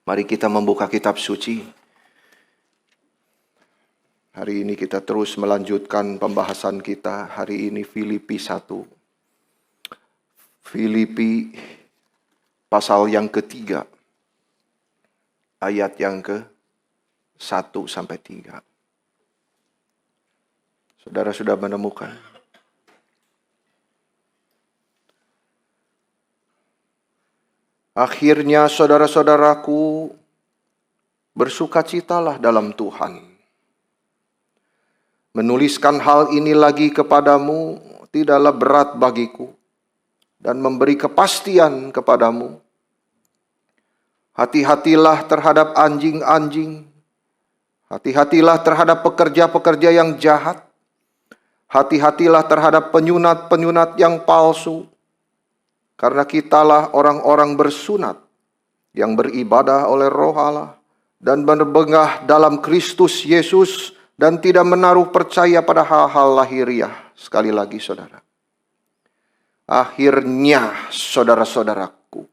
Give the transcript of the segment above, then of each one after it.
Mari kita membuka kitab suci. Hari ini kita terus melanjutkan pembahasan kita. Hari ini Filipi 1. Filipi pasal yang ketiga. Ayat yang ke-1 sampai 3. Saudara sudah menemukan? Akhirnya saudara-saudaraku, bersukacitalah dalam Tuhan. Menuliskan hal ini lagi kepadamu tidaklah berat bagiku dan memberi kepastian kepadamu. Hati-hatilah terhadap anjing-anjing. Hati-hatilah terhadap pekerja-pekerja yang jahat. Hati-hatilah terhadap penyunat-penyunat yang palsu. Karena kitalah orang-orang bersunat yang beribadah oleh Roh Allah dan berbengah dalam Kristus Yesus dan tidak menaruh percaya pada hal-hal lahiriah. Sekali lagi saudara. Akhirnya saudara-saudaraku,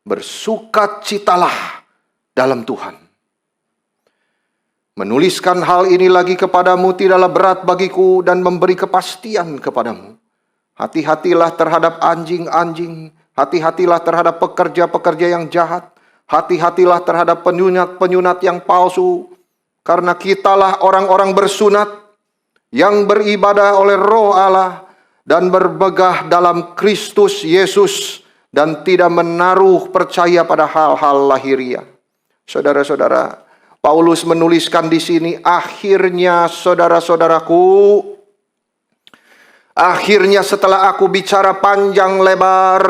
bersukacitalah dalam Tuhan. Menuliskan hal ini lagi kepadamu tidaklah berat bagiku dan memberi kepastian kepadamu. Hati-hatilah terhadap anjing-anjing. Hati-hatilah terhadap pekerja-pekerja yang jahat. Hati-hatilah terhadap penyunat-penyunat yang palsu. Karena kitalah orang-orang bersunat yang beribadah oleh Roh Allah dan bermegah dalam Kristus Yesus dan tidak menaruh percaya pada hal-hal lahiriah. Saudara-saudara, Paulus menuliskan di sini, akhirnya saudara-saudaraku, akhirnya setelah aku bicara panjang lebar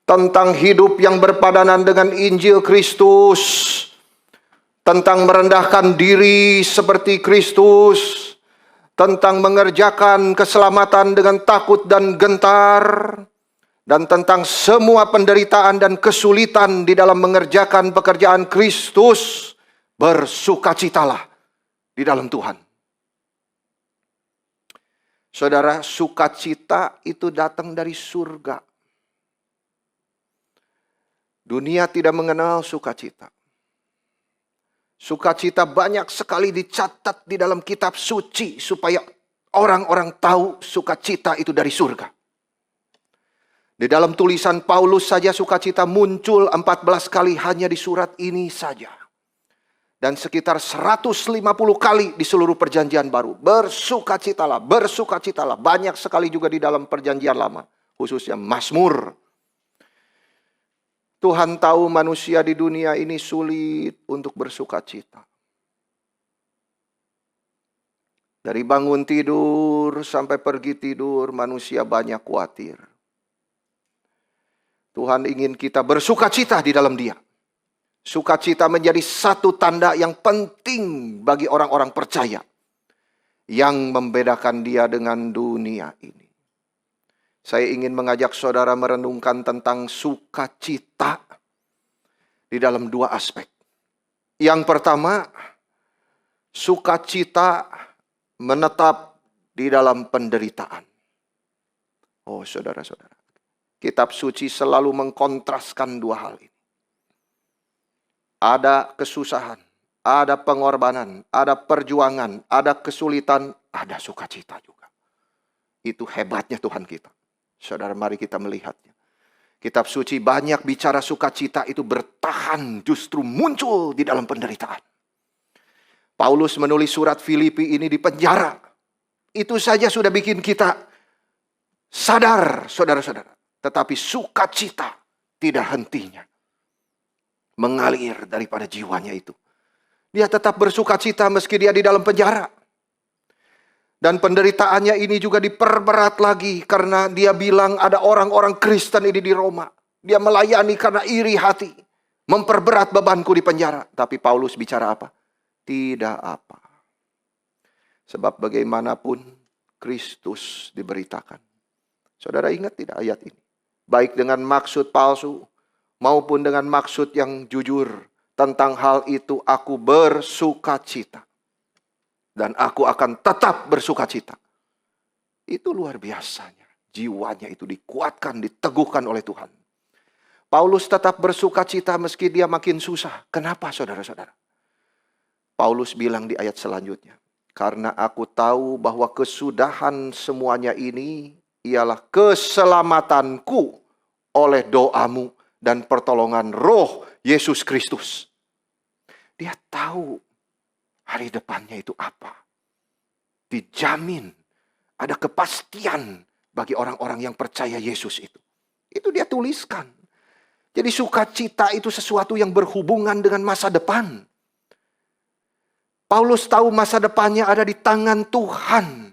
tentang hidup yang berpadanan dengan Injil Kristus, tentang merendahkan diri seperti Kristus, tentang mengerjakan keselamatan dengan takut dan gentar, dan tentang semua penderitaan dan kesulitan di dalam mengerjakan pekerjaan Kristus, bersukacitalah di dalam Tuhan. Saudara, sukacita itu datang dari surga. Dunia tidak mengenal sukacita. Sukacita banyak sekali dicatat di dalam kitab suci supaya orang-orang tahu sukacita itu dari surga. Di dalam tulisan Paulus saja sukacita muncul 14 kali hanya di surat ini saja. Dan sekitar 150 kali di seluruh perjanjian baru. Bersukacitalah, bersukacitalah. Banyak sekali juga di dalam perjanjian lama. Khususnya Mazmur. Tuhan tahu manusia di dunia ini sulit untuk bersukacita. Dari bangun tidur sampai pergi tidur, manusia banyak khawatir. Tuhan ingin kita bersukacita di dalam Dia. Sukacita menjadi satu tanda yang penting bagi orang-orang percaya yang membedakan dia dengan dunia ini. Saya ingin mengajak saudara merenungkan tentang sukacita di dalam dua aspek. Yang pertama, sukacita menetap di dalam penderitaan. Oh saudara-saudara, kitab suci selalu mengkontraskan dua hal ini. Ada kesusahan, ada pengorbanan, ada perjuangan, ada kesulitan, ada sukacita juga. Itu hebatnya Tuhan kita. Saudara, mari kita melihatnya. Kitab suci banyak bicara sukacita itu bertahan, justru muncul di dalam penderitaan. Paulus menulis surat Filipi ini di penjara. Itu saja sudah bikin kita sadar, saudara-saudara. Tetapi sukacita tidak hentinya mengalir daripada jiwanya itu. Dia tetap bersukacita meski dia di dalam penjara. Dan penderitaannya ini juga diperberat lagi karena dia bilang ada orang-orang Kristen ini di Roma. Dia melayani karena iri hati. Memperberat bebanku di penjara. Tapi Paulus bicara apa? Tidak apa. Sebab bagaimanapun Kristus diberitakan. Saudara ingat tidak ayat ini? Baik dengan maksud palsu maupun dengan maksud yang jujur. Tentang hal itu aku bersukacita. Dan aku akan tetap bersukacita. Itu luar biasanya. Jiwanya itu dikuatkan, diteguhkan oleh Tuhan. Paulus tetap bersuka cita meski dia makin susah. Kenapa saudara-saudara? Paulus bilang di ayat selanjutnya, karena aku tahu bahwa kesudahan semuanya ini ialah keselamatanku oleh doamu dan pertolongan Roh Yesus Kristus. Dia tahu hari depannya itu apa. Dijamin ada kepastian bagi orang-orang yang percaya Yesus itu. Itu dia tuliskan. Jadi sukacita itu sesuatu yang berhubungan dengan masa depan. Paulus tahu masa depannya ada di tangan Tuhan.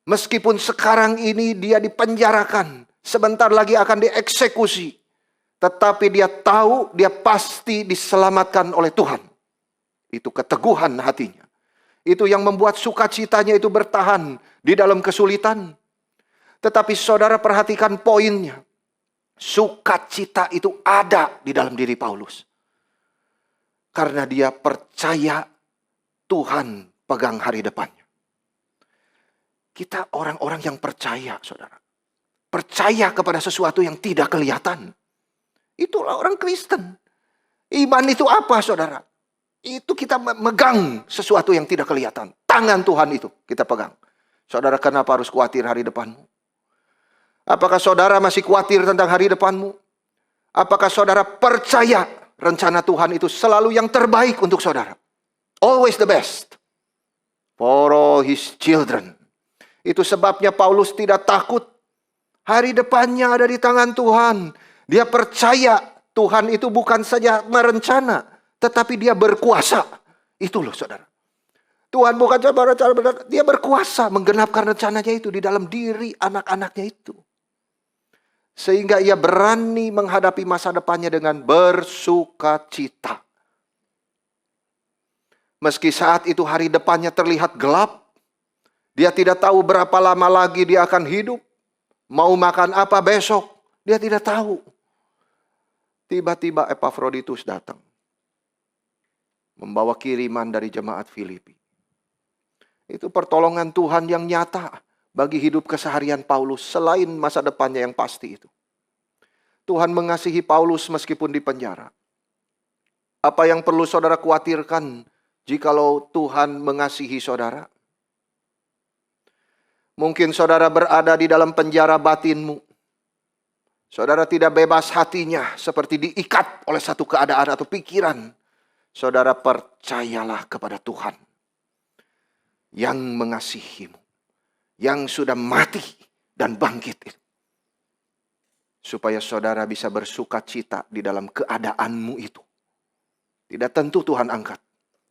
Meskipun sekarang ini dia dipenjarakan, sebentar lagi akan dieksekusi. Tetapi dia tahu dia pasti diselamatkan oleh Tuhan. Itu keteguhan hatinya. Itu yang membuat sukacitanya itu bertahan di dalam kesulitan. Tetapi saudara perhatikan poinnya. Sukacita itu ada di dalam diri Paulus. Karena dia percaya Tuhan pegang hari depannya. Kita orang-orang yang percaya, saudara. Percaya kepada sesuatu yang tidak kelihatan. Itulah orang Kristen. Iman itu apa, saudara? Itu kita memegang sesuatu yang tidak kelihatan. Tangan Tuhan itu kita pegang. Saudara, kenapa harus khawatir hari depanmu? Apakah saudara masih khawatir tentang hari depanmu? Apakah saudara percaya rencana Tuhan itu selalu yang terbaik untuk saudara? Always the best for all his children. Itu sebabnya Paulus tidak takut. Hari depannya ada di tangan Tuhan. Dia percaya Tuhan itu bukan saja merencana, tetapi dia berkuasa. Itu loh saudara. Tuhan bukan cuma berencana, dia berkuasa menggenapkan rencananya itu di dalam diri anak-anaknya itu. Sehingga ia berani menghadapi masa depannya dengan bersukacita. Meski saat itu hari depannya terlihat gelap. Dia tidak tahu berapa lama lagi dia akan hidup. Mau makan apa besok. Dia tidak tahu. Tiba-tiba Epafroditus datang. Membawa kiriman dari jemaat Filipi. Itu pertolongan Tuhan yang nyata bagi hidup keseharian Paulus selain masa depannya yang pasti itu. Tuhan mengasihi Paulus meskipun di penjara. Apa yang perlu saudara khawatirkan jikalau Tuhan mengasihi saudara? Mungkin saudara berada di dalam penjara batinmu. Saudara tidak bebas hatinya seperti diikat oleh satu keadaan atau pikiran. Saudara percayalah kepada Tuhan yang mengasihimu, yang sudah mati dan bangkit. Supaya saudara bisa bersuka cita di dalam keadaanmu itu. Tidak tentu Tuhan angkat,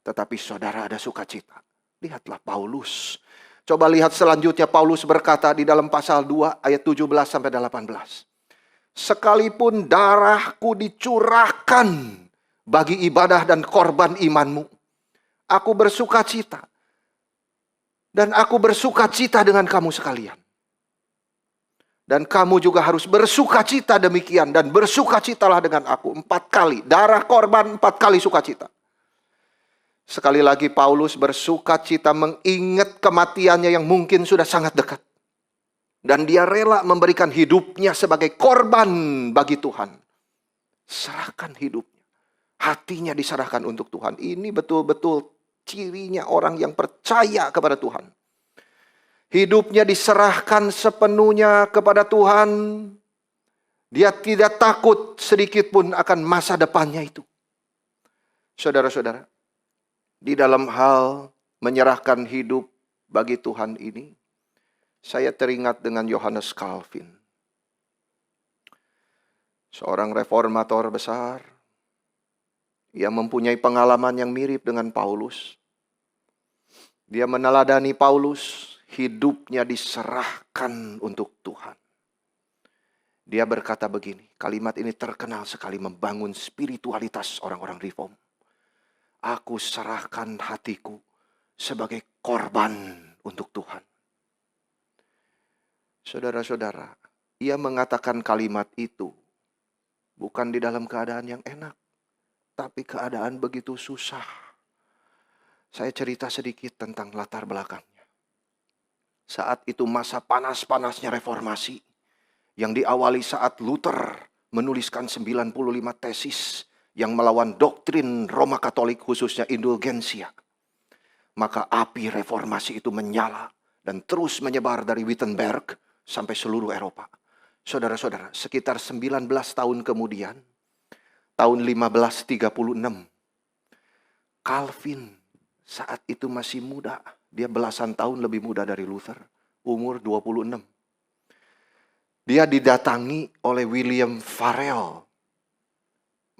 tetapi saudara ada sukacita. Lihatlah Paulus. Coba lihat selanjutnya Paulus berkata di dalam pasal 2 ayat 17 sampai 18. Sekalipun darahku dicurahkan bagi ibadah dan korban imanmu, aku bersuka cita. Dan aku bersuka cita dengan kamu sekalian. Dan kamu juga harus bersuka cita demikian. Dan bersuka citalah dengan aku 4 kali. Darah korban 4 kali sukacita. Sekali lagi Paulus bersuka cita mengingat kematiannya yang mungkin sudah sangat dekat. Dan dia rela memberikan hidupnya sebagai korban bagi Tuhan. Serahkan hidupnya. Hatinya diserahkan untuk Tuhan. Ini betul-betul cirinya orang yang percaya kepada Tuhan. Hidupnya diserahkan sepenuhnya kepada Tuhan. Dia tidak takut sedikit pun akan masa depannya itu. Saudara-saudara, di dalam hal menyerahkan hidup bagi Tuhan ini, saya teringat dengan Johannes Calvin. Seorang reformator besar. Ia mempunyai pengalaman yang mirip dengan Paulus. Dia meneladani Paulus, hidupnya diserahkan untuk Tuhan. Dia berkata begini, kalimat ini terkenal sekali membangun spiritualitas orang-orang reform. Aku serahkan hatiku sebagai korban untuk Tuhan. Saudara-saudara, ia mengatakan kalimat itu bukan di dalam keadaan yang enak, tapi keadaan begitu susah. Saya cerita sedikit tentang latar belakangnya. Saat itu masa panas-panasnya reformasi yang diawali saat Luther menuliskan 95 tesis yang melawan doktrin Roma Katolik, khususnya indulgensia. Maka api reformasi itu menyala dan terus menyebar dari Wittenberg sampai seluruh Eropa. Saudara-saudara, sekitar 19 tahun kemudian, tahun 1536, Calvin saat itu masih muda. Dia belasan tahun lebih muda dari Luther, umur 26. Dia didatangi oleh William Farel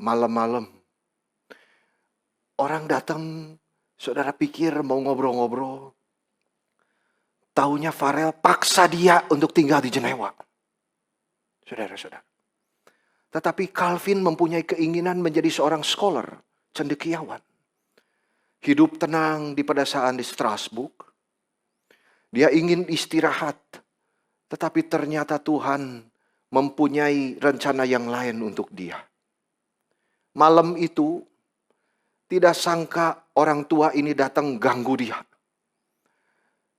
malam-malam. Orang datang, saudara pikir mau ngobrol-ngobrol. Taunya Farel paksa dia untuk tinggal di Jenewa. Saudara-saudara. Tetapi Calvin mempunyai keinginan menjadi seorang scholar, cendekiawan. Hidup tenang di pedesaan di Strasbourg. Dia ingin istirahat. Tetapi ternyata Tuhan mempunyai rencana yang lain untuk dia. Malam itu, tidak sangka orang tua ini datang ganggu dia.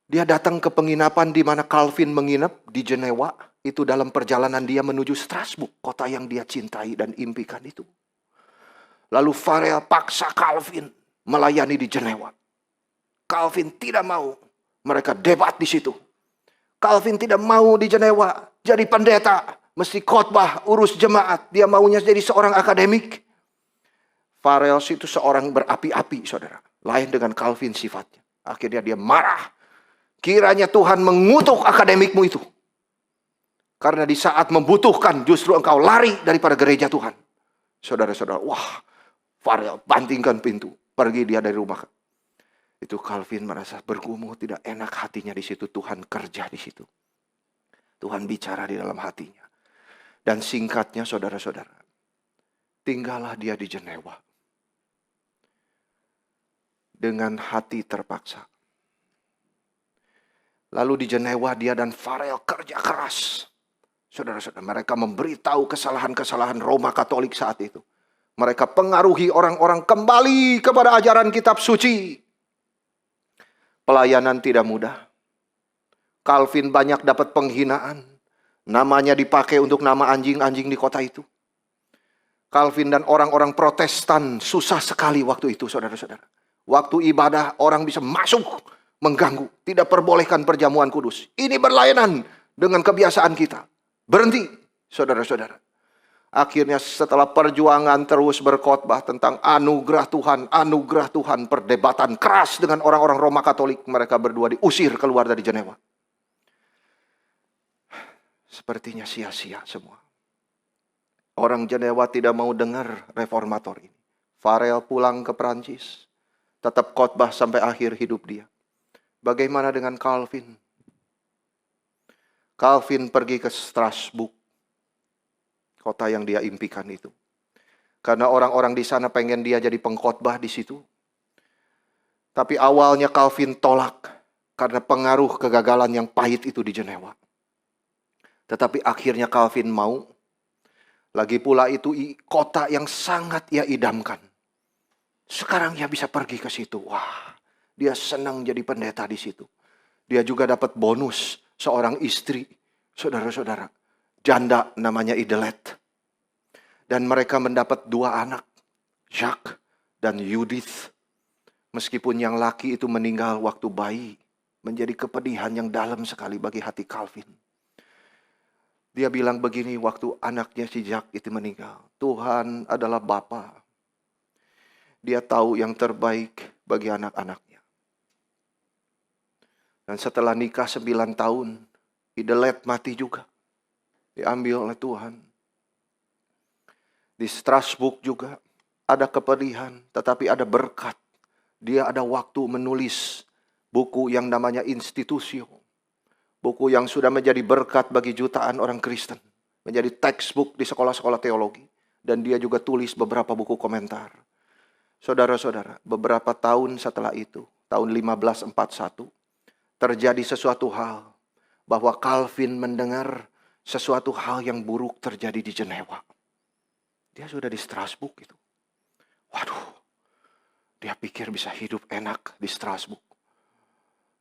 Dia datang ke penginapan di mana Calvin menginap di Jenewa. Itu dalam perjalanan dia menuju Strasbourg, kota yang dia cintai dan impikan itu. Lalu Farel paksa Calvin melayani di Jenewa. Calvin tidak mau. Mereka debat di situ. Calvin tidak mau di Jenewa jadi pendeta. Mesti khotbah, urus jemaat. Dia maunya jadi seorang akademik. Farel itu seorang berapi-api, saudara. Lain dengan Calvin sifatnya. Akhirnya dia marah. Kiranya Tuhan mengutuk akademikmu itu. Karena di saat membutuhkan justru engkau lari daripada gereja Tuhan. Saudara-saudara, wah, Farel bantingkan pintu. Pergi dia dari rumah. Itu Calvin merasa bergumul, tidak enak hatinya di situ. Tuhan kerja di situ. Tuhan bicara di dalam hatinya. Dan singkatnya saudara-saudara, tinggallah dia di Jenewa. Dengan hati terpaksa. Lalu di Jenewa dia dan Farel kerja keras. Saudara-saudara, mereka memberitahu kesalahan-kesalahan Roma Katolik saat itu. Mereka pengaruhi orang-orang kembali kepada ajaran kitab suci. Pelayanan tidak mudah. Calvin banyak dapat penghinaan. Namanya dipakai untuk nama anjing-anjing di kota itu. Calvin dan orang-orang Protestan susah sekali waktu itu, saudara-saudara. Waktu ibadah orang bisa masuk mengganggu. Tidak perbolehkan perjamuan kudus. Ini berlainan dengan kebiasaan kita. Berhenti, saudara-saudara. Akhirnya setelah perjuangan terus berkhotbah tentang anugerah Tuhan, perdebatan keras dengan orang-orang Roma Katolik, mereka berdua diusir keluar dari Jenewa. Sepertinya sia-sia semua. Orang Jenewa tidak mau dengar reformator ini. Farel pulang ke Perancis, tetap khotbah sampai akhir hidup dia. Bagaimana dengan Calvin? Calvin pergi ke Strasbourg. Kota yang dia impikan itu. Karena orang-orang di sana pengen dia jadi pengkhotbah di situ. Tapi awalnya Calvin tolak. Karena pengaruh kegagalan yang pahit itu di Jenewa. Tetapi akhirnya Calvin mau. Lagi pula itu kota yang sangat ia idamkan. Sekarang ia bisa pergi ke situ. Wah, dia senang jadi pendeta di situ. Dia juga dapat bonus seorang istri. Saudara-saudara. Janda namanya Idelette. Dan mereka mendapat 2 anak. Jacques dan Judith. Meskipun yang laki itu meninggal waktu bayi. Menjadi kepedihan yang dalam sekali bagi hati Calvin. Dia bilang begini waktu anaknya si Jacques itu meninggal. Tuhan adalah Bapa. Dia tahu yang terbaik bagi anak-anaknya. Dan setelah nikah 9 tahun. Idelette mati juga. Diambil oleh Tuhan. Di Strasbourg juga ada kepedihan, tetapi ada berkat. Dia ada waktu menulis buku yang namanya Institutio. Buku yang sudah menjadi berkat bagi jutaan orang Kristen. Menjadi textbook di sekolah-sekolah teologi. Dan dia juga tulis beberapa buku komentar. Saudara-saudara, beberapa tahun setelah itu, tahun 1541, terjadi sesuatu hal. Bahwa Calvin mendengar sesuatu hal yang buruk terjadi di Jenewa. Dia sudah di Strasbourg itu. Waduh, dia pikir bisa hidup enak di Strasbourg.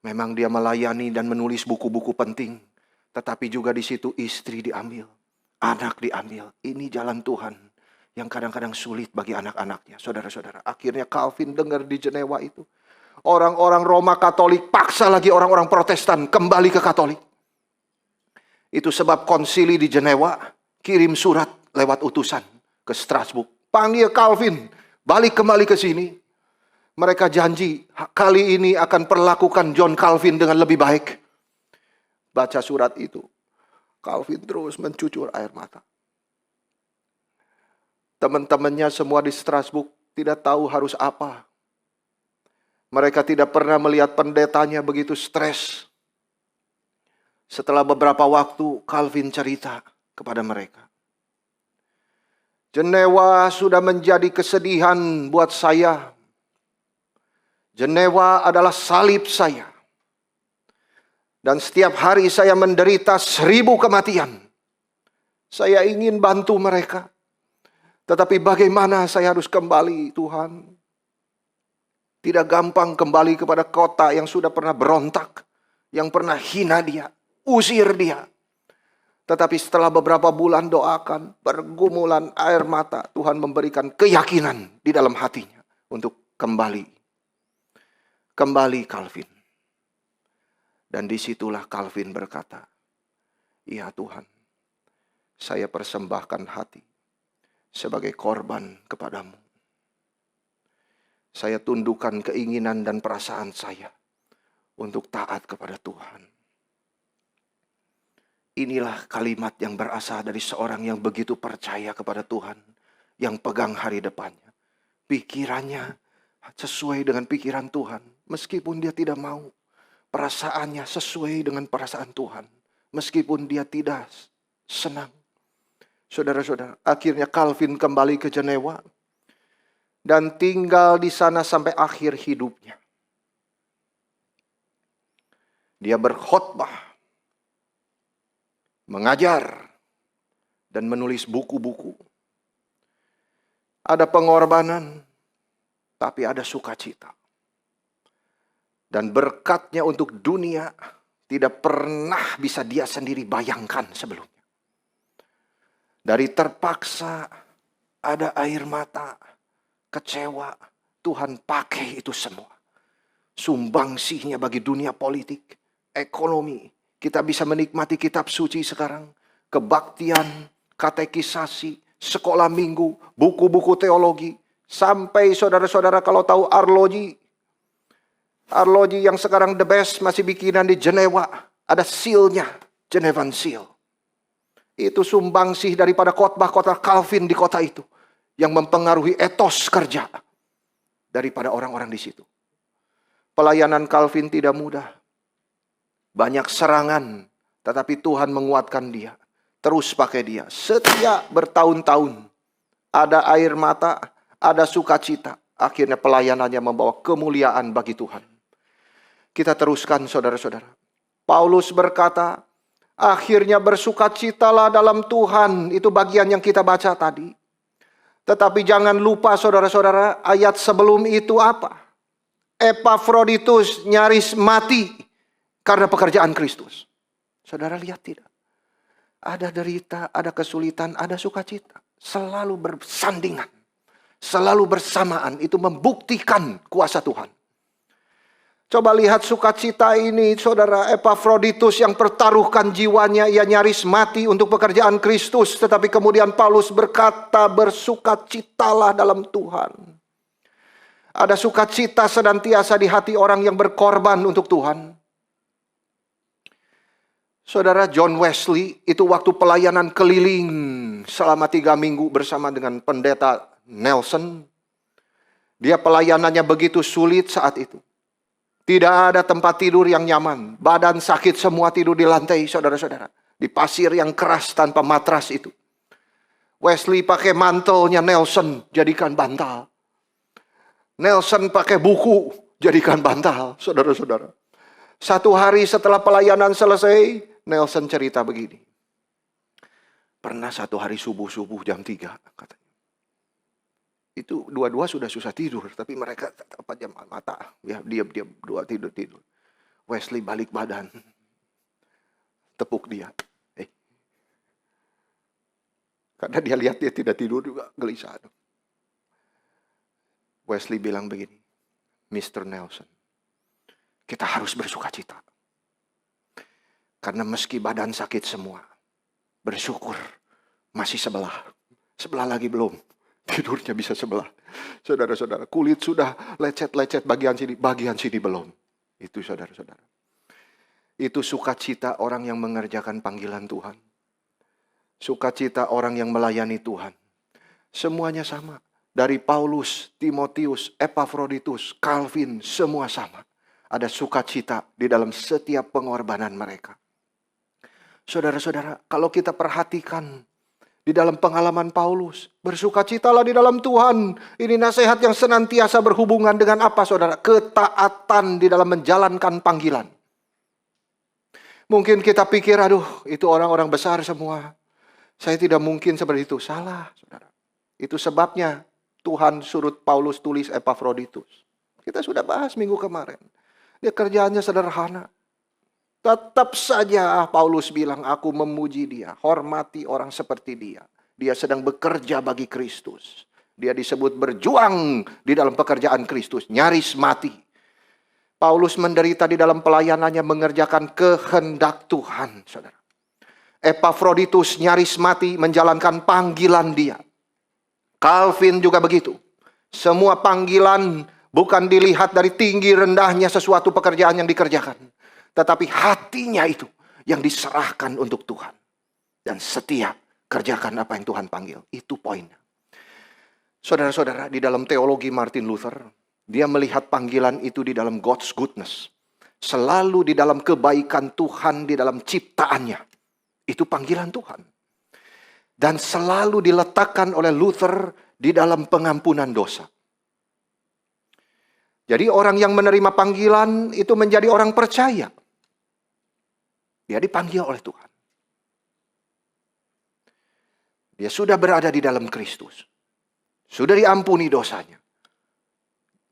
Memang dia melayani dan menulis buku-buku penting. Tetapi juga di situ istri diambil. Anak diambil. Ini jalan Tuhan yang kadang-kadang sulit bagi anak-anaknya. Saudara-saudara, akhirnya Calvin dengar di Jenewa itu. Orang-orang Roma Katolik paksa lagi orang-orang Protestan kembali ke Katolik. Itu sebab konsili di Jenewa kirim surat lewat utusan ke Strasbourg. Panggil Calvin, balik kembali ke sini. Mereka janji kali ini akan perlakukan John Calvin dengan lebih baik. Baca surat itu, Calvin terus mencucur air mata. Teman-temannya semua di Strasbourg tidak tahu harus apa. Mereka tidak pernah melihat pendetanya begitu stres. Setelah beberapa waktu, Calvin cerita kepada mereka. Jenewa sudah menjadi kesedihan buat saya. Jenewa adalah salib saya. Dan setiap hari saya menderita 1000 kematian. Saya ingin bantu mereka. Tetapi bagaimana saya harus kembali, Tuhan? Tidak gampang kembali kepada kota yang sudah pernah berontak. Yang pernah hina dia. Usir dia. Tetapi setelah beberapa bulan doakan, pergumulan air mata, Tuhan memberikan keyakinan di dalam hatinya untuk kembali. Kembali Calvin. Dan disitulah Calvin berkata, "Ya Tuhan, saya persembahkan hati sebagai korban kepadamu. Saya tundukkan keinginan dan perasaan saya untuk taat kepada Tuhan." Inilah kalimat yang berasal dari seorang yang begitu percaya kepada Tuhan, yang pegang hari depannya. Pikirannya sesuai dengan pikiran Tuhan, meskipun dia tidak mau. Perasaannya sesuai dengan perasaan Tuhan, meskipun dia tidak senang. Saudara-saudara, akhirnya Calvin kembali ke Jenewa dan tinggal di sana sampai akhir hidupnya. Dia berkhotbah, mengajar, dan menulis buku-buku. Ada pengorbanan, tapi ada sukacita. Dan berkatnya untuk dunia tidak pernah bisa dia sendiri bayangkan sebelumnya. Dari terpaksa, ada air mata, kecewa, Tuhan pakai itu semua. Sumbangsihnya bagi dunia politik, ekonomi. Kita bisa menikmati kitab suci sekarang. Kebaktian, katekisasi, sekolah minggu, buku-buku teologi. Sampai saudara-saudara kalau tahu arloji yang sekarang the best masih bikinan di Jenewa. Ada sealnya, Genevan Seal. Itu sumbangsih daripada khotbah-khotbah Calvin di kota itu. Yang mempengaruhi etos kerja daripada orang-orang di situ. Pelayanan Calvin tidak mudah. Banyak serangan, tetapi Tuhan menguatkan dia. Terus pakai dia. Setia bertahun-tahun. Ada air mata, ada sukacita. Akhirnya pelayanannya membawa kemuliaan bagi Tuhan. Kita teruskan saudara-saudara. Paulus berkata, akhirnya bersukacitalah dalam Tuhan. Itu bagian yang kita baca tadi. Tetapi jangan lupa saudara-saudara, ayat sebelum itu apa? Epafroditus nyaris mati karena pekerjaan Kristus. Saudara lihat tidak? Ada derita, ada kesulitan, ada sukacita. Selalu bersandingan. Selalu bersamaan. Itu membuktikan kuasa Tuhan. Coba lihat sukacita ini, saudara. Epafroditus yang pertaruhkan jiwanya, ia nyaris mati untuk pekerjaan Kristus. Tetapi kemudian Paulus berkata, bersukacitalah dalam Tuhan. Ada sukacita senantiasa di hati orang yang berkorban untuk Tuhan. Saudara, John Wesley itu waktu pelayanan keliling selama 3 minggu bersama dengan pendeta Nelson. Dia pelayanannya begitu sulit saat itu. Tidak ada tempat tidur yang nyaman. Badan sakit semua, tidur di lantai, saudara-saudara. Di pasir yang keras tanpa matras itu. Wesley pakai mantelnya Nelson, jadikan bantal. Nelson pakai buku, jadikan bantal, saudara-saudara. Satu hari setelah pelayanan selesai, Nelson cerita begini. Pernah satu hari subuh-subuh jam 3, katanya. Itu dua-dua sudah susah tidur, tapi mereka tetap jam mata, ya diam-diam, dua tidur. Wesley balik badan, tepuk dia. Karena dia lihat dia tidak tidur juga, gelisah. Wesley bilang begini, Mr. Nelson, kita harus bersuka cita. Karena meski badan sakit semua, bersyukur masih sebelah. Sebelah lagi belum. Tidurnya bisa sebelah. Saudara-saudara, kulit sudah lecet-lecet bagian sini belum. Itu saudara-saudara. Itu sukacita orang yang mengerjakan panggilan Tuhan. Sukacita orang yang melayani Tuhan. Semuanya sama. Dari Paulus, Timotius, Epafroditus, Calvin, semua sama. Ada sukacita di dalam setiap pengorbanan mereka. Saudara-saudara, kalau kita perhatikan di dalam pengalaman Paulus, bersukacitalah di dalam Tuhan. Ini nasihat yang senantiasa berhubungan dengan apa, saudara? Ketaatan di dalam menjalankan panggilan. Mungkin kita pikir, aduh, itu orang-orang besar semua. Saya tidak mungkin seperti itu. Salah, saudara. Itu sebabnya Tuhan suruh Paulus tulis Epafroditus. Kita sudah bahas minggu kemarin. Dia kerjaannya sederhana. Tetap saja Paulus bilang, aku memuji dia, hormati orang seperti dia. Dia sedang bekerja bagi Kristus. Dia disebut berjuang di dalam pekerjaan Kristus, nyaris mati. Paulus menderita di dalam pelayanannya mengerjakan kehendak Tuhan, saudara. Epafroditus nyaris mati menjalankan panggilan dia. Calvin juga begitu. Semua panggilan bukan dilihat dari tinggi rendahnya sesuatu pekerjaan yang dikerjakan. Tetapi hatinya itu yang diserahkan untuk Tuhan. Dan setia kerjakan apa yang Tuhan panggil. Itu poinnya. Saudara-saudara, di dalam teologi Martin Luther, dia melihat panggilan itu di dalam God's goodness. Selalu di dalam kebaikan Tuhan, di dalam ciptaannya. Itu panggilan Tuhan. Dan selalu diletakkan oleh Luther di dalam pengampunan dosa. Jadi orang yang menerima panggilan itu menjadi orang percaya. Dia dipanggil oleh Tuhan. Dia sudah berada di dalam Kristus. Sudah diampuni dosanya.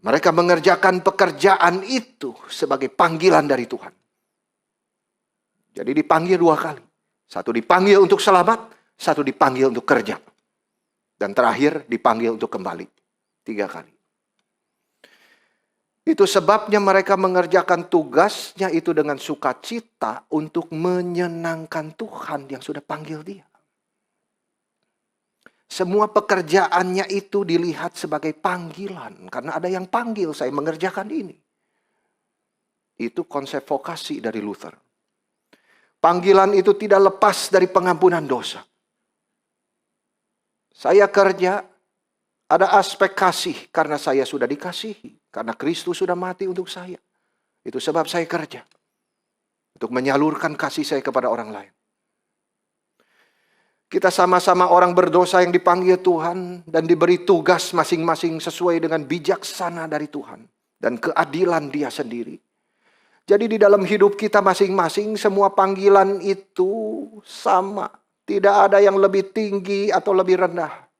Mereka mengerjakan pekerjaan itu sebagai panggilan dari Tuhan. Jadi dipanggil 2 kali. Satu dipanggil untuk selamat, satu dipanggil untuk kerja. Dan terakhir dipanggil untuk kembali. 3 kali. Itu sebabnya mereka mengerjakan tugasnya itu dengan sukacita untuk menyenangkan Tuhan yang sudah panggil dia. Semua pekerjaannya itu dilihat sebagai panggilan. Karena ada yang panggil saya mengerjakan ini. Itu konsep vokasi dari Luther. Panggilan itu tidak lepas dari pengampunan dosa. Saya kerja, ada aspek kasih karena saya sudah dikasihi. Karena Kristus sudah mati untuk saya. Itu sebab saya kerja. Untuk menyalurkan kasih saya kepada orang lain. Kita sama-sama orang berdosa yang dipanggil Tuhan. Dan diberi tugas masing-masing sesuai dengan bijaksana dari Tuhan. Dan keadilan dia sendiri. Jadi di dalam hidup kita masing-masing semua panggilan itu sama. Tidak ada yang lebih tinggi atau lebih rendah.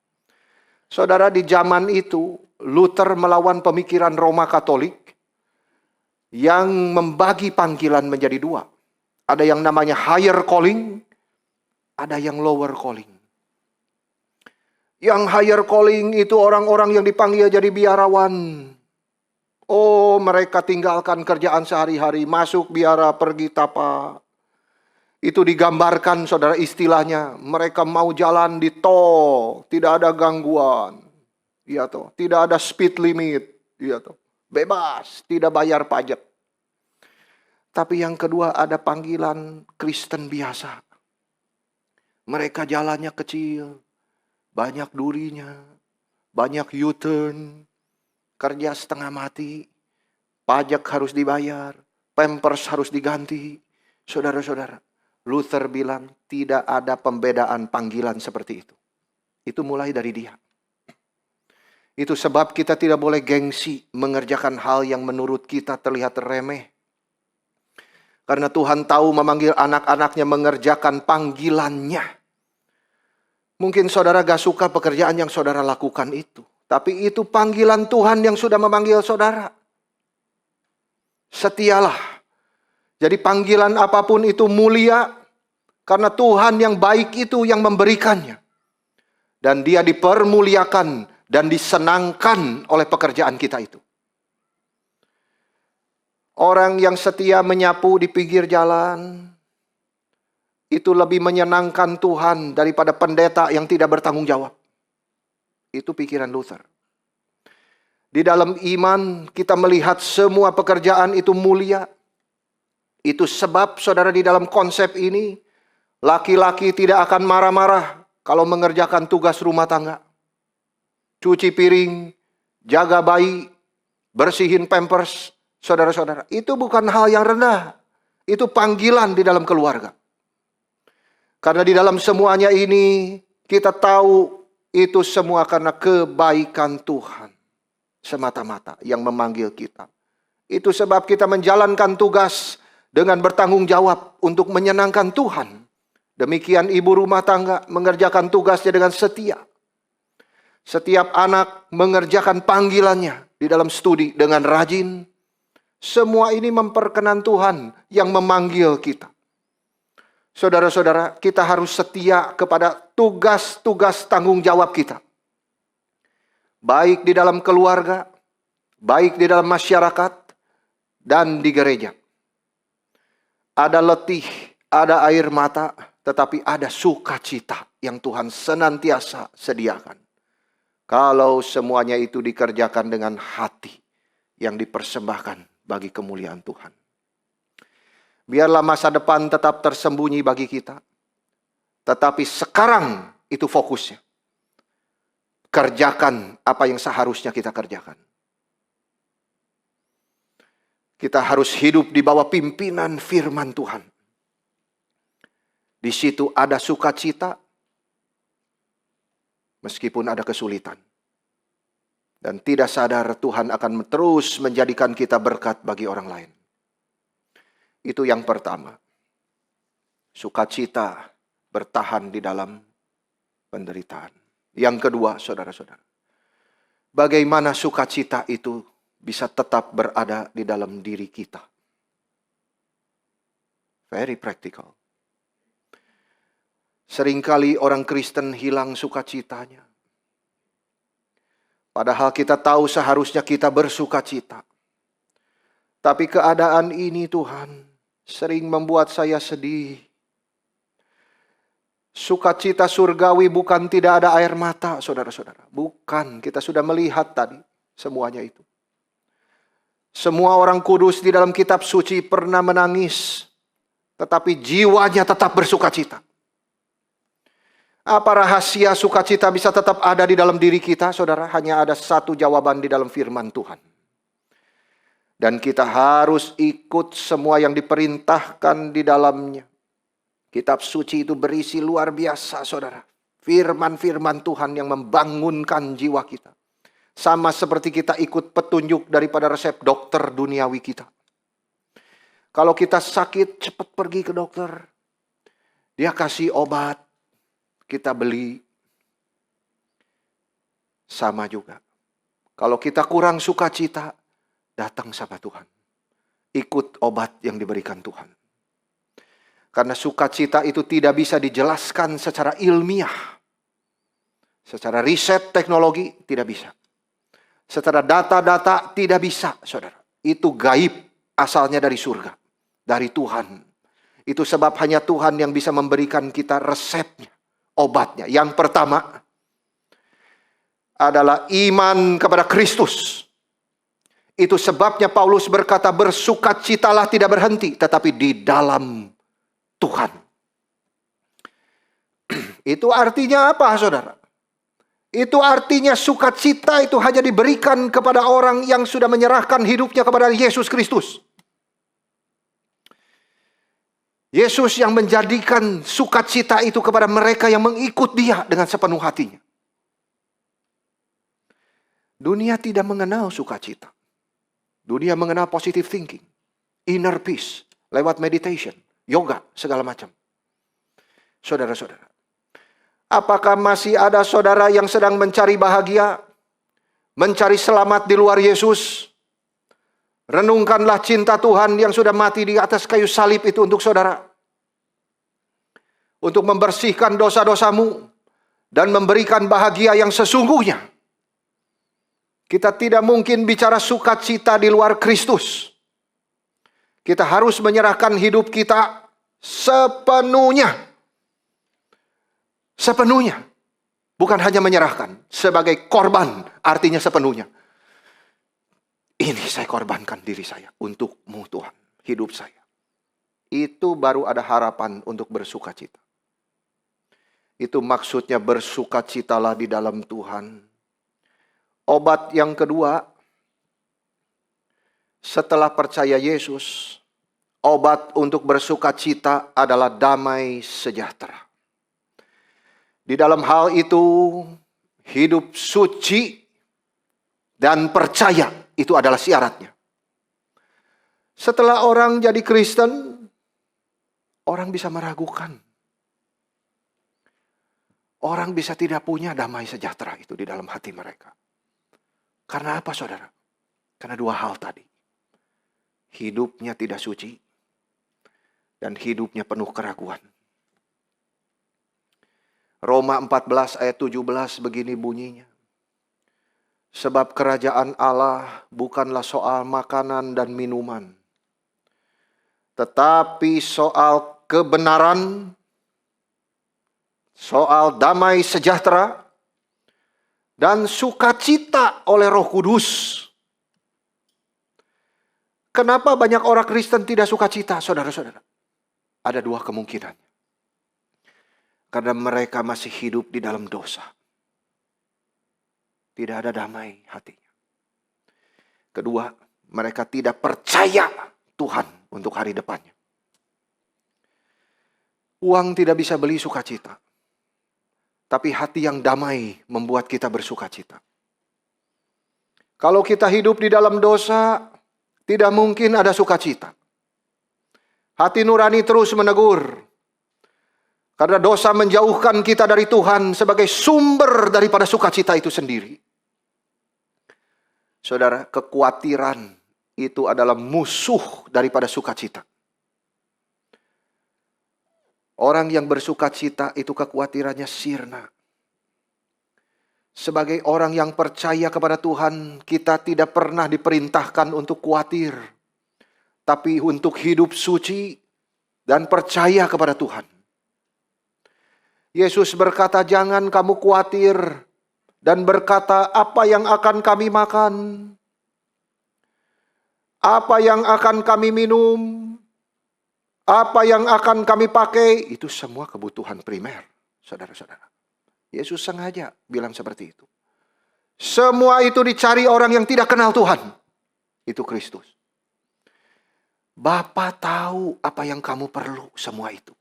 Saudara, di zaman itu Luther melawan pemikiran Roma Katolik yang membagi panggilan menjadi 2. Ada yang namanya higher calling, ada yang lower calling. Yang higher calling itu orang-orang yang dipanggil jadi biarawan. Oh, mereka tinggalkan kerjaan sehari-hari, masuk biara, pergi tapa. Itu digambarkan, saudara, istilahnya. Mereka mau jalan di tol, tidak ada gangguan. Iya toh, tidak ada speed limit. Iya toh, bebas, tidak bayar pajak. Tapi yang kedua ada panggilan Kristen biasa. Mereka jalannya kecil, banyak durinya, banyak U-turn, kerja setengah mati, pajak harus dibayar, pampers harus diganti. Saudara-saudara, Luther bilang tidak ada pembedaan panggilan seperti itu. Itu mulai dari dia. Itu sebab kita tidak boleh gengsi mengerjakan hal yang menurut kita terlihat remeh. Karena Tuhan tahu memanggil anak-anaknya mengerjakan panggilannya. Mungkin saudara gak suka pekerjaan yang saudara lakukan itu. Tapi itu panggilan Tuhan yang sudah memanggil saudara. Setialah. Jadi panggilan apapun itu mulia. Karena Tuhan yang baik itu yang memberikannya. Dan dia dipermuliakan dan disenangkan oleh pekerjaan kita itu. Orang yang setia menyapu di pinggir jalan, itu lebih menyenangkan Tuhan daripada pendeta yang tidak bertanggung jawab. Itu pikiran Luther. Di dalam iman kita melihat semua pekerjaan itu mulia. Itu sebab saudara di dalam konsep ini, laki-laki tidak akan marah-marah kalau mengerjakan tugas rumah tangga. Cuci piring, jaga bayi, bersihin pampers, saudara-saudara. Itu bukan hal yang rendah. Itu panggilan di dalam keluarga. Karena di dalam semuanya ini, kita tahu itu semua karena kebaikan Tuhan. Semata-mata yang memanggil kita. Itu sebab kita menjalankan tugas dengan bertanggung jawab untuk menyenangkan Tuhan. Demikian ibu rumah tangga mengerjakan tugasnya dengan setia. Setiap anak mengerjakan panggilannya di dalam studi dengan rajin. Semua ini memperkenan Tuhan yang memanggil kita. Saudara-saudara, kita harus setia kepada tugas-tugas tanggung jawab kita. Baik di dalam keluarga, baik di dalam masyarakat, dan di gereja. Ada letih, ada air mata, tetapi ada sukacita yang Tuhan senantiasa sediakan. Kalau semuanya itu dikerjakan dengan hati yang dipersembahkan bagi kemuliaan Tuhan. Biarlah masa depan tetap tersembunyi bagi kita. Tetapi sekarang itu fokusnya. Kerjakan apa yang seharusnya kita kerjakan. Kita harus hidup di bawah pimpinan firman Tuhan. Di situ ada sukacita, meskipun ada kesulitan. Dan tidak sadar Tuhan akan terus menjadikan kita berkat bagi orang lain. Itu yang pertama. Sukacita bertahan di dalam penderitaan. Yang kedua, saudara-saudara. Bagaimana sukacita itu bisa tetap berada di dalam diri kita. Very practical. Seringkali orang Kristen hilang sukacitanya. Padahal kita tahu seharusnya kita bersukacita. Tapi keadaan ini Tuhan sering membuat saya sedih. Sukacita surgawi bukan tidak ada air mata, saudara-saudara. Bukan, kita sudah melihat tadi semuanya itu. Semua orang kudus di dalam kitab suci pernah menangis. Tetapi jiwanya tetap bersukacita. Apa rahasia sukacita bisa tetap ada di dalam diri kita, saudara? Hanya ada satu jawaban di dalam firman Tuhan. Dan kita harus ikut semua yang diperintahkan di dalamnya. Kitab suci itu berisi luar biasa, saudara. Firman-firman Tuhan yang membangunkan jiwa kita. Sama seperti kita ikut petunjuk daripada resep dokter duniawi kita. Kalau kita sakit, cepat pergi ke dokter. Dia kasih obat. Kita beli. Sama juga. Kalau kita kurang sukacita, datang sama Tuhan. Ikut obat yang diberikan Tuhan. Karena sukacita itu tidak bisa dijelaskan secara ilmiah. Secara riset teknologi tidak bisa. Secara data-data tidak bisa, saudara. Itu gaib, asalnya dari surga. Dari Tuhan. Itu sebab hanya Tuhan yang bisa memberikan kita resepnya. Obatnya. Yang pertama adalah iman kepada Kristus. Itu sebabnya Paulus berkata, bersukacitalah tidak berhenti, tetapi di dalam Tuhan. Itu artinya apa, saudara? Itu artinya sukacita itu hanya diberikan kepada orang yang sudah menyerahkan hidupnya kepada Yesus Kristus. Yesus yang menjadikan sukacita itu kepada mereka yang mengikut Dia dengan sepenuh hatinya. Dunia tidak mengenal sukacita. Dunia mengenal positive thinking, inner peace, lewat meditation, yoga, segala macam. Saudara-saudara, apakah masih ada saudara yang sedang mencari bahagia, mencari selamat di luar Yesus? Renungkanlah cinta Tuhan yang sudah mati di atas kayu salib itu untuk saudara. Untuk membersihkan dosa-dosamu. dan memberikan bahagia yang sesungguhnya. Kita tidak mungkin bicara sukacita di luar Kristus. Kita harus menyerahkan hidup kita sepenuhnya. Sepenuhnya. Bukan hanya menyerahkan. Sebagai korban, artinya sepenuhnya. Ini saya korbankan diri saya untukmu Tuhan. Hidup saya. Itu baru ada harapan untuk bersukacita. Itu maksudnya bersukacitalah di dalam Tuhan. Obat yang kedua, setelah percaya Yesus, obat untuk bersukacita adalah damai sejahtera. Di dalam hal itu, hidup suci dan percaya itu adalah syaratnya. Setelah orang jadi Kristen, orang bisa meragukan. Orang bisa tidak punya damai sejahtera itu di dalam hati mereka. Karena apa saudara? Karena dua hal tadi. Hidupnya tidak suci. Dan hidupnya penuh keraguan. Roma 14 ayat 17 begini bunyinya. Sebab kerajaan Allah bukanlah soal makanan dan minuman. Tetapi soal kebenaran, soal damai sejahtera, dan sukacita oleh Roh Kudus. Kenapa banyak orang Kristen tidak sukacita, saudara-saudara? Ada dua kemungkinan. Karena mereka masih hidup di dalam dosa. Tidak ada damai hatinya. Kedua, mereka tidak percaya Tuhan untuk hari depannya. Uang tidak bisa beli sukacita. Tapi hati yang damai membuat kita bersukacita. Kalau kita hidup di dalam dosa, tidak mungkin ada sukacita. Hati nurani terus menegur. Karena dosa menjauhkan kita dari Tuhan sebagai sumber daripada sukacita itu sendiri. Saudara, kekhawatiran itu adalah musuh daripada sukacita. Orang yang bersukacita itu kekhawatirannya sirna. Sebagai orang yang percaya kepada Tuhan, kita tidak pernah diperintahkan untuk khawatir. Tapi untuk hidup suci dan percaya kepada Tuhan. Yesus berkata, jangan kamu khawatir. Dan berkata, apa yang akan kami makan? Apa yang akan kami minum? Apa yang akan kami pakai? Itu semua kebutuhan primer, saudara-saudara. Yesus sengaja bilang seperti itu. Semua itu dicari orang yang tidak kenal Tuhan. Itu Kristus. Bapa tahu apa yang kamu perlu, semua itu.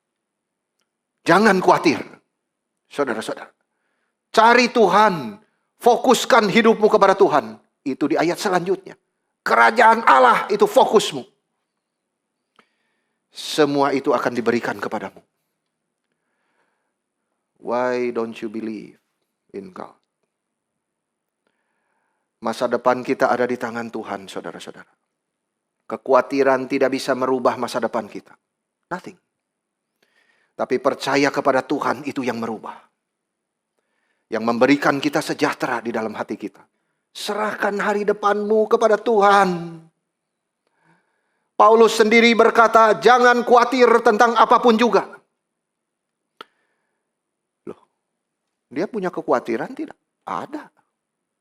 Jangan khawatir, saudara-saudara. Cari Tuhan, fokuskan hidupmu kepada Tuhan. Itu di ayat selanjutnya. Kerajaan Allah itu fokusmu. Semua itu akan diberikan kepadamu. Why don't you believe in God? Masa depan kita ada di tangan Tuhan, saudara-saudara. Kekhawatiran tidak bisa merubah masa depan kita. Nothing. Tapi percaya kepada Tuhan itu yang merubah. Yang memberikan kita sejahtera di dalam hati kita. Serahkan hari depanmu kepada Tuhan. Paulus sendiri berkata, jangan khawatir tentang apapun juga. Loh, dia punya kekhawatiran tidak? Ada.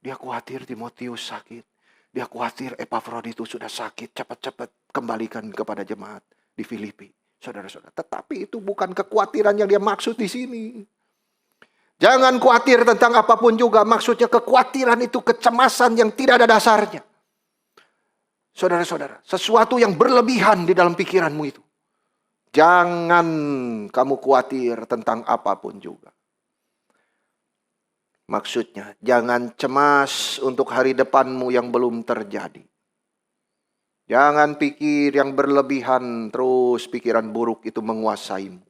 Dia khawatir Timotius sakit. Dia khawatir Epafroditus sudah sakit. Cepat-cepat kembalikan kepada jemaat di Filipi. Saudara-saudara. Tetapi itu bukan kekhawatiran yang dia maksud di sini. Jangan khawatir tentang apapun juga. Maksudnya kekhawatiran itu kecemasan yang tidak ada dasarnya. Saudara-saudara, sesuatu yang berlebihan di dalam pikiranmu itu. Jangan kamu khawatir tentang apapun juga. Maksudnya, jangan cemas untuk hari depanmu yang belum terjadi. Jangan pikir yang berlebihan, terus pikiran buruk itu menguasaimu.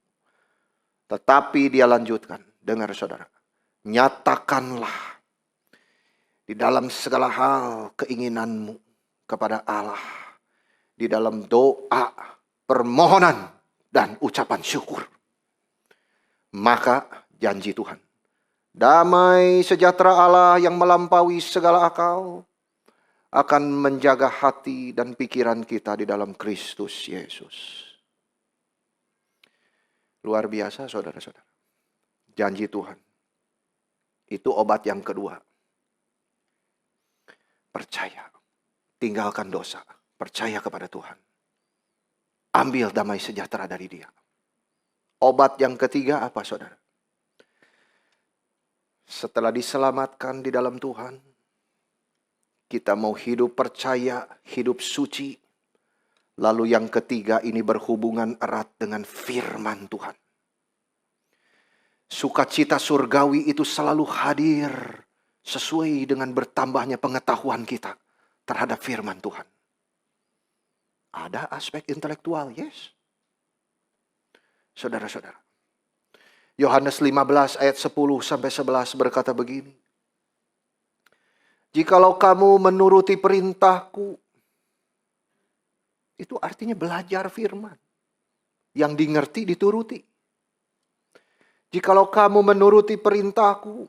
Tetapi dia lanjutkan, dengar saudara. Nyatakanlah di dalam segala hal keinginanmu kepada Allah di dalam doa, permohonan, dan ucapan syukur. Maka janji Tuhan, Damai sejahtera Allah yang melampaui segala akal akan menjaga hati dan pikiran kita di dalam Kristus Yesus. Luar biasa saudara-saudara. Janji Tuhan. Itu obat yang kedua. Percaya. Tinggalkan dosa. Percaya kepada Tuhan. Ambil damai sejahtera dari Dia. Obat yang ketiga apa saudara? Setelah diselamatkan di dalam Tuhan, kita mau hidup percaya, hidup suci. Lalu yang ketiga ini berhubungan erat dengan firman Tuhan. Sukacita surgawi itu selalu hadir sesuai dengan bertambahnya pengetahuan kita terhadap firman Tuhan. Ada aspek intelektual, yes. Saudara-saudara. Yohanes 15 ayat 10-11 berkata begini. Jikalau kamu menuruti perintahku, itu artinya belajar firman. Yang dimengerti dituruti. Jikalau kamu menuruti perintahku,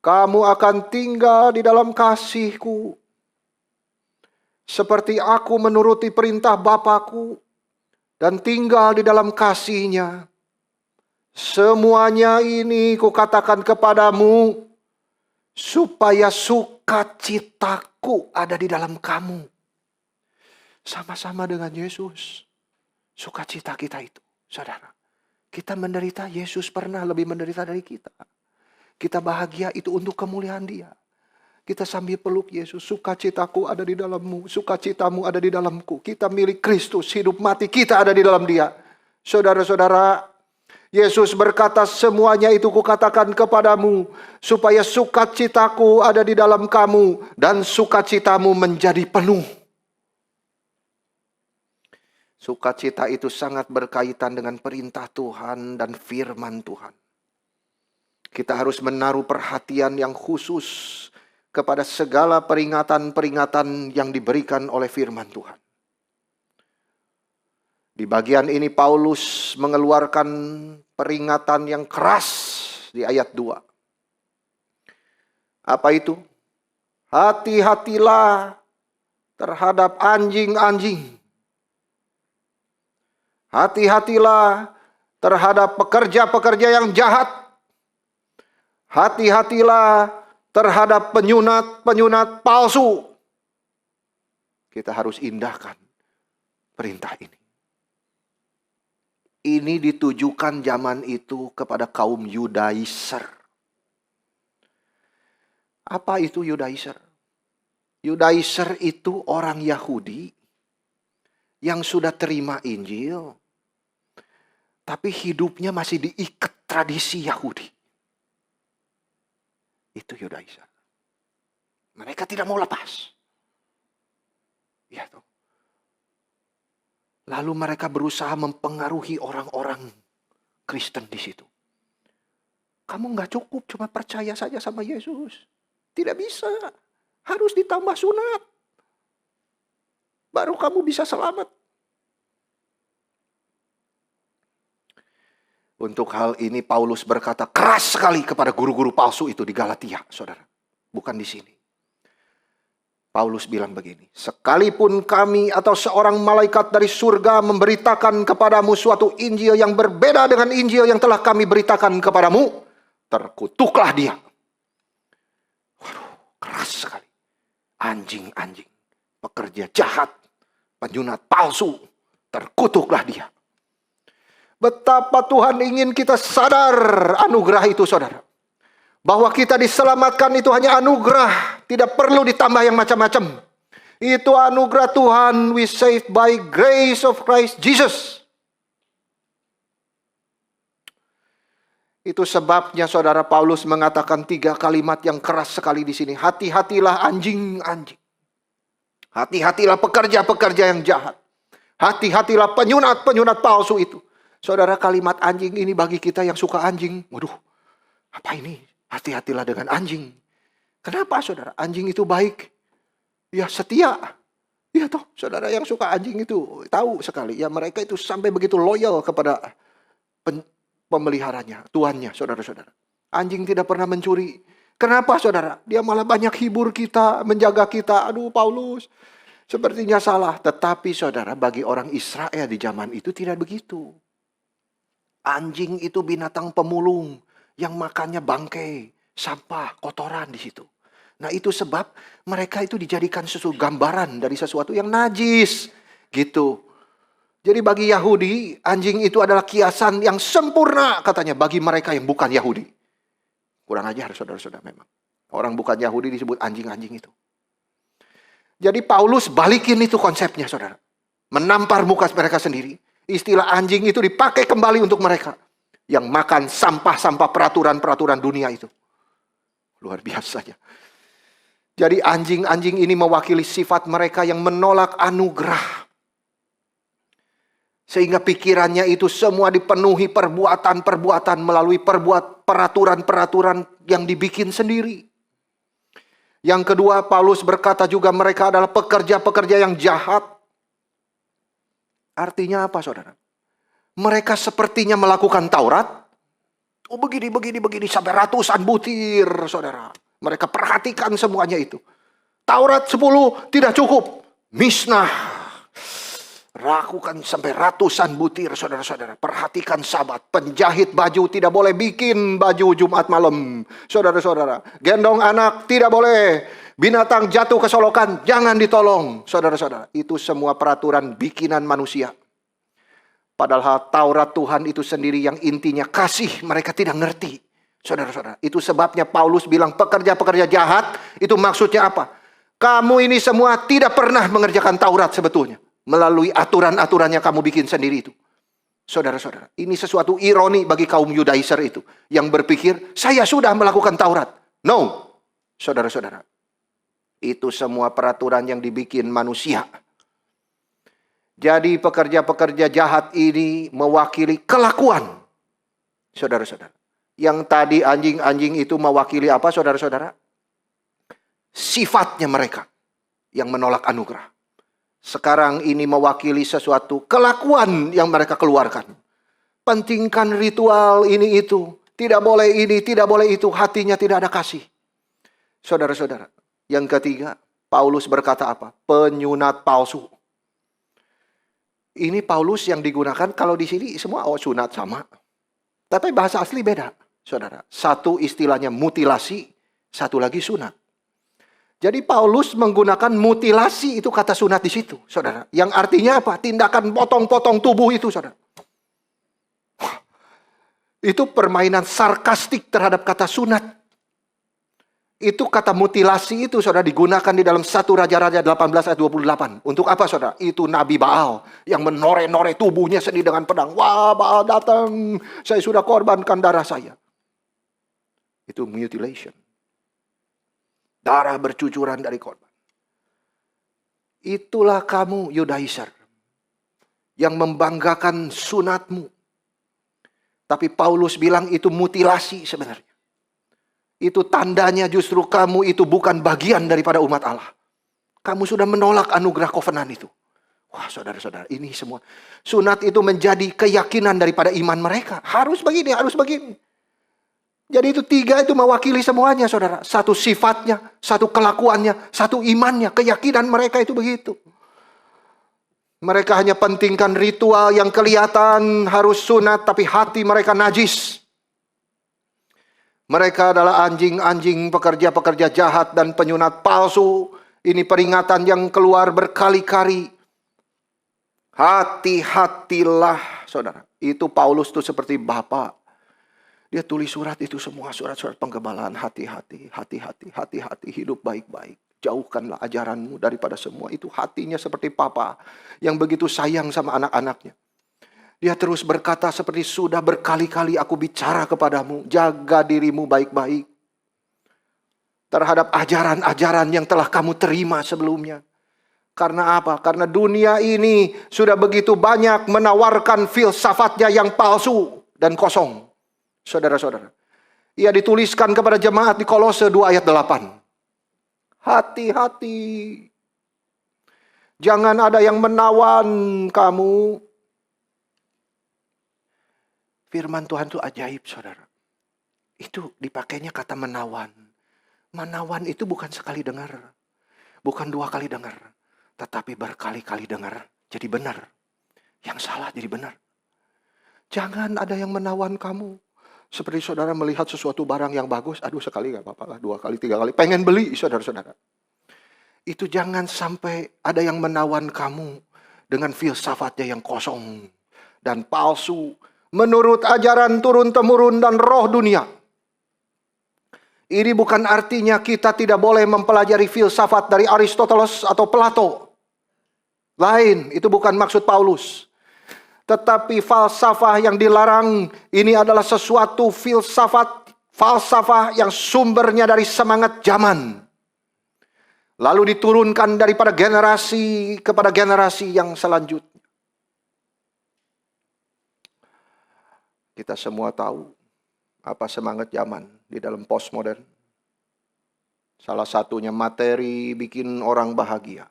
kamu akan tinggal di dalam kasihku. Seperti aku menuruti perintah Bapakku dan tinggal di dalam kasihnya. Semuanya ini kukatakan kepadamu supaya sukacitaku ada di dalam kamu. Sama-sama dengan Yesus. Sukacita kita itu, saudara. Kita menderita, Yesus pernah lebih menderita dari kita. Kita bahagia itu untuk kemuliaan Dia. Kita sambil peluk Yesus, sukacitaku ada di dalammu, sukacitamu ada di dalamku. Kita milik Kristus, hidup mati kita ada di dalam Dia. Saudara-saudara, Yesus berkata, semuanya itu kukatakan kepadamu, supaya sukacitaku ada di dalam kamu, dan sukacitamu menjadi penuh. Sukacita itu sangat berkaitan dengan perintah Tuhan dan firman Tuhan. Kita harus menaruh perhatian yang khusus kepada segala peringatan-peringatan yang diberikan oleh firman Tuhan. Di bagian ini Paulus mengeluarkan peringatan yang keras di ayat 2. Apa itu? Hati-hatilah terhadap anjing-anjing. Hati-hatilah terhadap pekerja-pekerja yang jahat. Hati-hatilah terhadap penyunat-penyunat palsu. Kita harus indahkan perintah ini. Ini ditujukan zaman itu kepada kaum Yudaiser. Apa itu Yudaiser? Yudaiser itu orang Yahudi yang sudah terima Injil, tapi hidupnya masih diikat tradisi Yahudi. Itu Yudaiser. Mereka tidak mau lepas. Ya toh. Lalu mereka berusaha mempengaruhi orang-orang Kristen di situ. Kamu nggak cukup cuma percaya saja sama Yesus. Tidak bisa. Harus ditambah sunat. Baru kamu bisa selamat. Untuk hal ini Paulus berkata keras sekali kepada guru-guru palsu itu di Galatia, saudara. Bukan di sini. Paulus bilang begini, sekalipun kami atau seorang malaikat dari surga memberitakan kepadamu suatu Injil yang berbeda dengan Injil yang telah kami beritakan kepadamu, terkutuklah dia. Waduh, keras sekali. Anjing-anjing, pekerja jahat, penyunat palsu, terkutuklah dia. Betapa Tuhan ingin kita sadar anugerah itu, saudara. Bahwa kita diselamatkan itu hanya anugerah. Tidak perlu ditambah yang macam-macam. Itu anugerah Tuhan. We saved by grace of Christ Jesus. Itu sebabnya saudara Paulus mengatakan 3 kalimat yang keras sekali di sini. Hati-hatilah anjing-anjing. Hati-hatilah pekerja-pekerja yang jahat. Hati-hatilah penyunat-penyunat palsu itu. Saudara, kalimat anjing ini bagi kita yang suka anjing. Waduh, apa ini? Hati-hatilah dengan anjing. Kenapa saudara? Anjing itu baik. Ya setia. Ya toh, saudara yang suka anjing itu tahu sekali. Ya mereka itu sampai begitu loyal kepada pemeliharanya, tuannya, saudara-saudara. Anjing tidak pernah mencuri. Kenapa saudara? Dia malah banyak hibur kita, menjaga kita. Aduh Paulus, sepertinya salah. Tetapi saudara, bagi orang Israel di zaman itu tidak begitu. Anjing itu binatang pemulung yang makannya bangkai, sampah, kotoran di situ. Nah itu sebab mereka itu dijadikan sesuatu gambaran dari sesuatu yang najis. Gitu. Jadi bagi Yahudi, anjing itu adalah kiasan yang sempurna katanya bagi mereka yang bukan Yahudi. Kurang ajar saudara-saudara memang. Orang bukan Yahudi disebut anjing-anjing itu. Jadi Paulus balikin itu konsepnya saudara. Menampar muka mereka sendiri. Istilah anjing itu dipakai kembali untuk mereka. Yang makan sampah-sampah peraturan-peraturan dunia itu. Luar biasanya. Jadi anjing-anjing ini mewakili sifat mereka yang menolak anugerah. Sehingga pikirannya itu semua dipenuhi perbuatan-perbuatan melalui peraturan-peraturan yang dibikin sendiri. Yang kedua, Paulus berkata juga mereka adalah pekerja-pekerja yang jahat. Artinya apa saudara? Mereka sepertinya melakukan Taurat. Oh begini sampai ratusan butir saudara. Mereka perhatikan semuanya itu. Taurat 10 tidak cukup. Misnah. Lakukan sampai ratusan butir saudara-saudara. Perhatikan Sabat. Penjahit baju tidak boleh bikin baju Jumat malam. Saudara-saudara. Gendong anak tidak boleh. Binatang jatuh ke solokan jangan ditolong. Saudara-saudara. Itu semua peraturan bikinan manusia. Padahal Taurat Tuhan itu sendiri yang intinya kasih. Mereka tidak ngerti. Saudara-saudara. Itu sebabnya Paulus bilang pekerja-pekerja jahat. Itu maksudnya apa? Kamu ini semua tidak pernah mengerjakan Taurat sebetulnya. Melalui aturan-aturan yang kamu bikin sendiri itu. Saudara-saudara, ini sesuatu ironi bagi kaum Yudaiser itu. Yang berpikir, saya sudah melakukan Taurat. No, saudara-saudara. Itu semua peraturan yang dibikin manusia. Jadi pekerja-pekerja jahat ini mewakili kelakuan. Saudara-saudara. Yang tadi anjing-anjing itu mewakili apa saudara-saudara? Sifatnya mereka. Yang menolak anugerah. Sekarang ini mewakili sesuatu kelakuan yang mereka keluarkan. Pentingkan ritual ini itu. Tidak boleh ini, tidak boleh itu. Hatinya tidak ada kasih. Saudara-saudara. Yang ketiga, Paulus berkata apa? Penyunat palsu. Ini Paulus yang digunakan kalau di sini semua sunat sama. Tapi bahasa asli beda. Saudara. Satu istilahnya mutilasi. Satu lagi sunat. Jadi Paulus menggunakan mutilasi itu kata sunat di situ, saudara. Yang artinya apa? Tindakan potong-potong tubuh itu, saudara. Itu permainan sarkastik terhadap kata sunat. Itu kata mutilasi itu, saudara, digunakan di dalam 1 Raja-Raja 18 ayat 28. Untuk apa, saudara? Itu Nabi Baal yang menore-nore tubuhnya sendiri dengan pedang. Wah, Baal datang, saya sudah korbankan darah saya. Itu mutilation. Darah bercucuran dari korban. Itulah kamu Yudaiser. Yang membanggakan sunatmu. Tapi Paulus bilang itu mutilasi sebenarnya. Itu tandanya justru kamu itu bukan bagian daripada umat Allah. Kamu sudah menolak anugerah kovenan itu. Wah saudara-saudara ini semua. Sunat itu menjadi keyakinan daripada iman mereka. Harus begini, harus begini. Jadi itu 3 itu mewakili semuanya saudara. Satu sifatnya, satu kelakuannya, satu imannya, keyakinan mereka itu begitu. Mereka hanya pentingkan ritual yang kelihatan harus sunat tapi hati mereka najis. Mereka adalah anjing-anjing pekerja-pekerja jahat dan penyunat palsu. Ini peringatan yang keluar berkali-kali. Hati-hatilah saudara. Itu Paulus itu seperti Bapa. Dia tulis surat itu semua, surat-surat penggebalaan. Hati-hati, hati-hati, hati-hati, hidup baik-baik. Jauhkanlah ajaranmu daripada semua. Itu hatinya seperti Papa yang begitu sayang sama anak-anaknya. Dia terus berkata seperti sudah berkali-kali aku bicara kepadamu. Jaga dirimu baik-baik. Terhadap ajaran-ajaran yang telah kamu terima sebelumnya. Karena apa? Karena dunia ini sudah begitu banyak menawarkan filsafatnya yang palsu dan kosong. Saudara-saudara. Ia dituliskan kepada jemaat di Kolose 2 ayat 8. Hati-hati. Jangan ada yang menawan kamu. Firman Tuhan itu ajaib saudara. Itu dipakainya kata menawan. Menawan itu bukan sekali dengar. Bukan 2 kali dengar. Tetapi berkali-kali dengar. Jadi benar. Yang salah jadi benar. Jangan ada yang menawan kamu. Seperti saudara melihat sesuatu barang yang bagus. Aduh, sekali gak apa-apa lah. 2 kali, 3 kali. Pengen beli, saudara-saudara. Itu jangan sampai ada yang menawan kamu dengan filsafatnya yang kosong dan palsu. Menurut ajaran turun-temurun dan roh dunia. Ini bukan artinya kita tidak boleh mempelajari filsafat dari Aristoteles atau Plato. Lain, itu bukan maksud Paulus. Tetapi falsafah yang dilarang ini adalah sesuatu falsafah yang sumbernya dari semangat zaman. Lalu diturunkan daripada generasi kepada generasi yang selanjutnya. Kita semua tahu apa semangat zaman di dalam postmodern. Salah satunya materi bikin orang bahagia.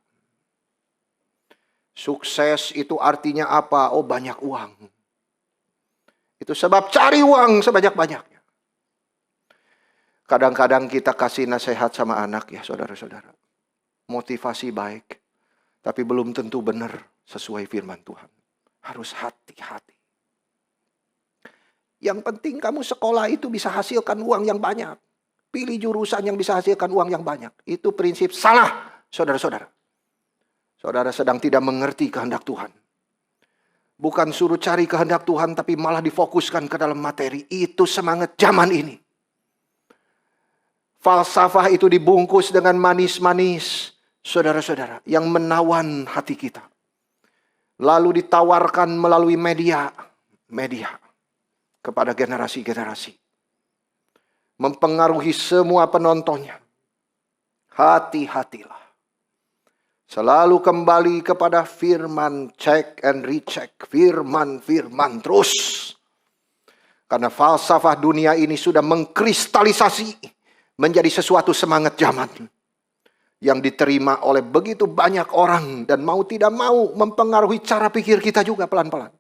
Sukses itu artinya apa? Oh, banyak uang. Itu sebab cari uang sebanyak-banyaknya. Kadang-kadang kita kasih nasihat sama anak ya saudara-saudara. Motivasi baik. Tapi belum tentu benar sesuai firman Tuhan. Harus hati-hati. Yang penting kamu sekolah itu bisa hasilkan uang yang banyak. Pilih jurusan yang bisa hasilkan uang yang banyak. Itu prinsip salah, saudara-saudara. Saudara sedang tidak mengerti kehendak Tuhan. Bukan suruh cari kehendak Tuhan, tapi malah difokuskan ke dalam materi. Itu semangat zaman ini. Falsafah itu dibungkus dengan manis-manis, saudara-saudara, yang menawan hati kita. Lalu ditawarkan melalui media kepada generasi-generasi. Mempengaruhi semua penontonnya. Hati-hatilah. Selalu kembali kepada firman, check and recheck. Firman terus. Karena falsafah dunia ini sudah mengkristalisasi menjadi sesuatu semangat zaman. Yang diterima oleh begitu banyak orang dan mau tidak mau mempengaruhi cara pikir kita juga pelan-pelan.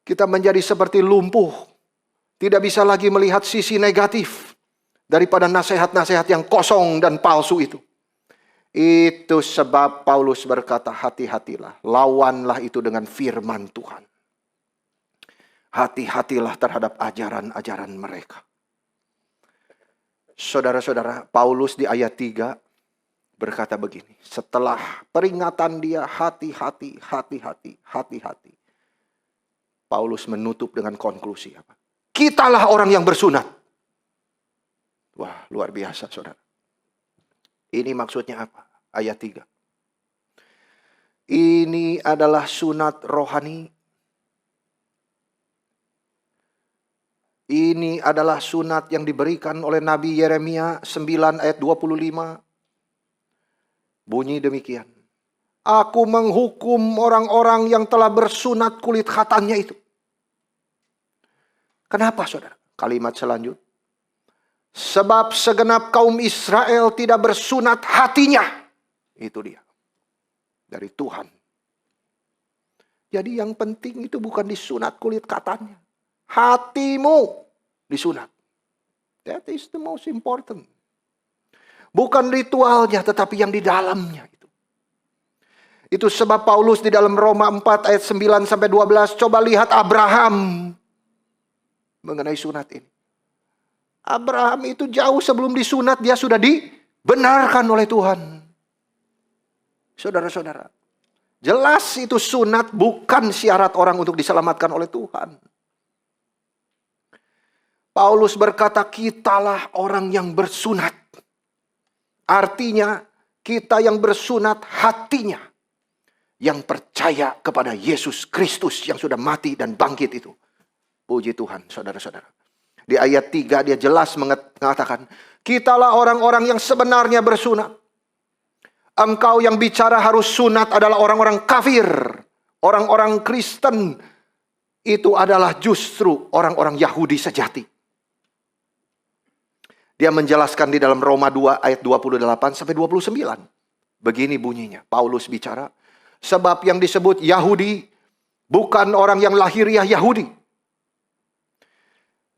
Kita menjadi seperti lumpuh. Tidak bisa lagi melihat sisi negatif daripada nasihat-nasihat yang kosong dan palsu itu. Itu sebab Paulus berkata, hati-hatilah. Lawanlah itu dengan firman Tuhan. Hati-hatilah terhadap ajaran-ajaran mereka. Saudara-saudara, Paulus di ayat 3 berkata begini. Setelah peringatan dia, hati-hati. Paulus menutup dengan konklusi apa? Kitalah orang yang bersunat. Wah, luar biasa saudara. Ini maksudnya apa? Ayat 3. Ini adalah sunat rohani. Ini adalah sunat yang diberikan oleh Nabi Yeremia 9 ayat 25. Bunyi demikian. Aku menghukum orang-orang yang telah bersunat kulit khatannya itu. Kenapa saudara? Kalimat selanjutnya. Sebab segenap kaum Israel tidak bersunat hatinya. Itu dia. Dari Tuhan. Jadi yang penting itu bukan disunat kulit khatannya. Hatimu disunat. That is the most important. Bukan ritualnya tetapi yang di dalamnya. Itu sebab Paulus di dalam Roma 4 ayat 9 sampai 12. Coba lihat Abraham. Mengenai sunat ini. Abraham itu jauh sebelum disunat. Dia sudah dibenarkan oleh Tuhan. Saudara-saudara. Jelas itu sunat bukan syarat orang untuk diselamatkan oleh Tuhan. Paulus berkata kitalah orang yang bersunat. Artinya kita yang bersunat hatinya. Yang percaya kepada Yesus Kristus yang sudah mati dan bangkit itu. Puji Tuhan, saudara-saudara. Di ayat 3 dia jelas mengatakan, kitalah orang-orang yang sebenarnya bersunat. Engkau yang bicara harus sunat adalah orang-orang kafir. Orang-orang Kristen itu adalah justru orang-orang Yahudi sejati. Dia menjelaskan di dalam Roma 2 ayat 28 sampai 29. Begini bunyinya, Paulus bicara. Sebab yang disebut Yahudi bukan orang yang lahiriah Yahudi.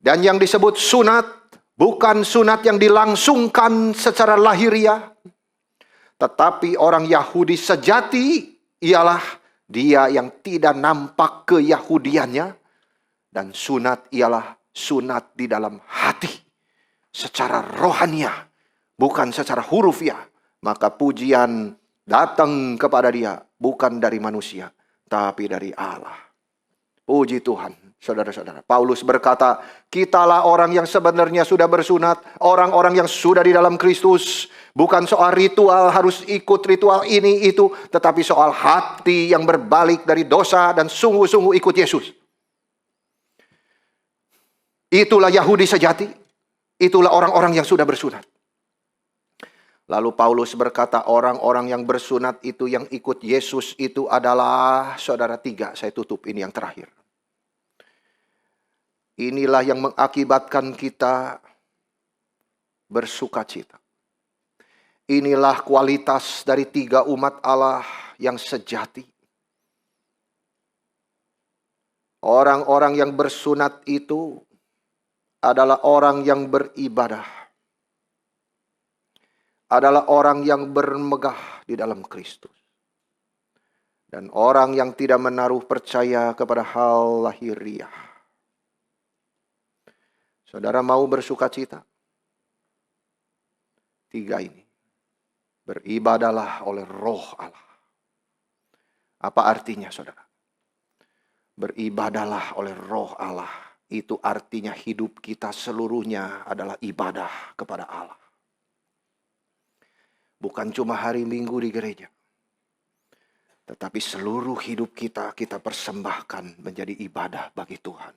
Dan yang disebut sunat, bukan sunat yang dilangsungkan secara lahiriah, tetapi orang Yahudi sejati ialah dia yang tidak nampak keyahudiannya, dan sunat ialah sunat di dalam hati, secara rohaniah, bukan secara hurufiah. Maka pujian datang kepada dia bukan dari manusia, tapi dari Allah. Puji Tuhan, saudara-saudara. Paulus berkata, kitalah orang yang sebenarnya sudah bersunat, orang-orang yang sudah di dalam Kristus. Bukan soal ritual, harus ikut ritual ini itu, tetapi soal hati yang berbalik dari dosa dan sungguh-sungguh ikut Yesus. Itulah Yahudi sejati. Itulah orang-orang yang sudah bersunat. Lalu Paulus berkata, orang-orang yang bersunat itu, yang ikut Yesus itu adalah, saudara, tiga. Saya tutup ini yang terakhir. Inilah yang mengakibatkan kita bersuka cita. Inilah kualitas dari tiga umat Allah yang sejati. Orang-orang yang bersunat itu adalah orang yang beribadah. Adalah orang yang bermegah di dalam Kristus. Dan orang yang tidak menaruh percaya kepada hal lahiriah. Saudara mau bersuka cita? Tiga ini. Beribadalah oleh Roh Allah. Apa artinya, saudara? Beribadalah oleh Roh Allah. Itu artinya hidup kita seluruhnya adalah ibadah kepada Allah. Bukan cuma hari Minggu di gereja. Tetapi seluruh hidup kita persembahkan menjadi ibadah bagi Tuhan.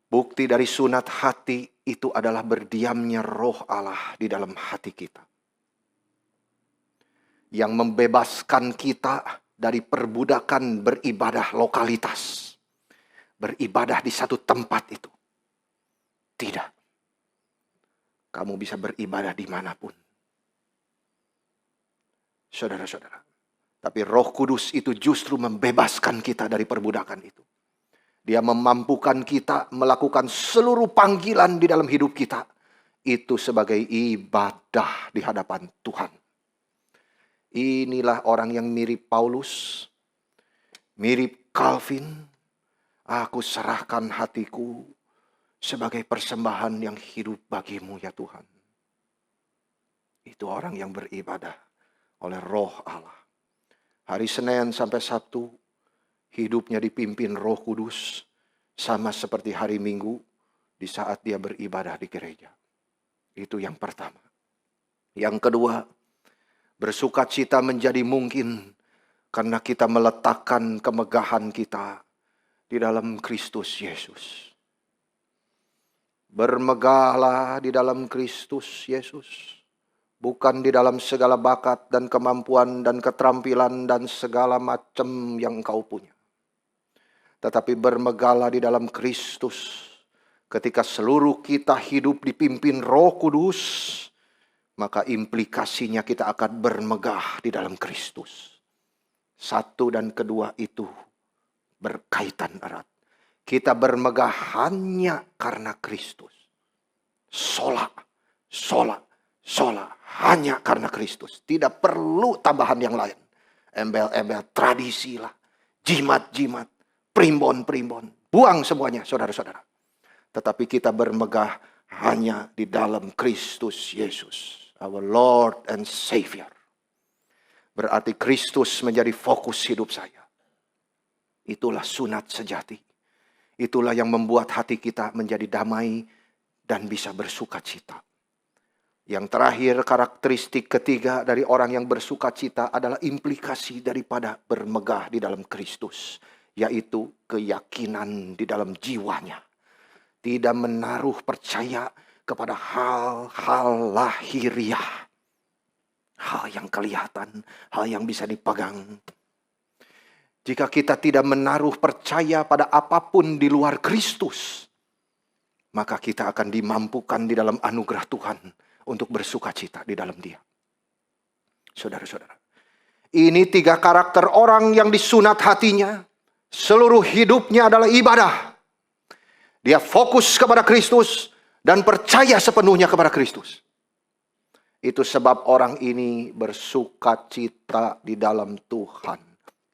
Bukti dari sunat hati itu adalah berdiamnya Roh Allah di dalam hati kita. Yang membebaskan kita dari perbudakan beribadah lokalitas. Beribadah di satu tempat itu. Tidak. Kamu bisa beribadah dimanapun. Saudara-saudara. Tapi Roh Kudus itu justru membebaskan kita dari perbudakan itu. Dia memampukan kita melakukan seluruh panggilan di dalam hidup kita. Itu sebagai ibadah di hadapan Tuhan. Inilah orang yang mirip Paulus. Mirip Calvin. Aku serahkan hatiku sebagai persembahan yang hidup bagimu ya Tuhan. Itu orang yang beribadah oleh Roh Allah. Hari Senin sampai Sabtu. Hidupnya dipimpin Roh Kudus. Sama seperti hari Minggu. Di saat dia beribadah di gereja. Itu yang pertama. Yang kedua. Bersukacita menjadi mungkin. Karena kita meletakkan kemegahan kita. Di dalam Kristus Yesus. Bermegahlah di dalam Kristus Yesus. Bukan di dalam segala bakat dan kemampuan dan keterampilan dan segala macam yang engkau punya. Tetapi bermegahlah di dalam Kristus. Ketika seluruh kita hidup dipimpin Roh Kudus, maka implikasinya kita akan bermegah di dalam Kristus. Satu dan kedua itu berkaitan erat. Kita bermegah hanya karena Kristus. Sola. Hanya karena Kristus. Tidak perlu tambahan yang lain. Embel-embel tradisi lah. Jimat-jimat. Primbon-primbon. Buang semuanya saudara-saudara. Tetapi kita bermegah hanya di dalam Kristus Yesus. Our Lord and Savior. Berarti Kristus menjadi fokus hidup saya. Itulah sunat sejati. Itulah yang membuat hati kita menjadi damai dan bisa bersuka cita. Yang terakhir, karakteristik ketiga dari orang yang bersuka cita adalah implikasi daripada bermegah di dalam Kristus. Yaitu keyakinan di dalam jiwanya. Tidak menaruh percaya kepada hal-hal lahiriah. Hal yang kelihatan, hal yang bisa dipegang. Jika kita tidak menaruh percaya pada apapun di luar Kristus, maka kita akan dimampukan di dalam anugerah Tuhan untuk bersuka cita di dalam Dia. Saudara-saudara, ini tiga karakter orang yang disunat hatinya. Seluruh hidupnya adalah ibadah. Dia fokus kepada Kristus dan percaya sepenuhnya kepada Kristus. Itu sebab orang ini bersukacita di dalam Tuhan.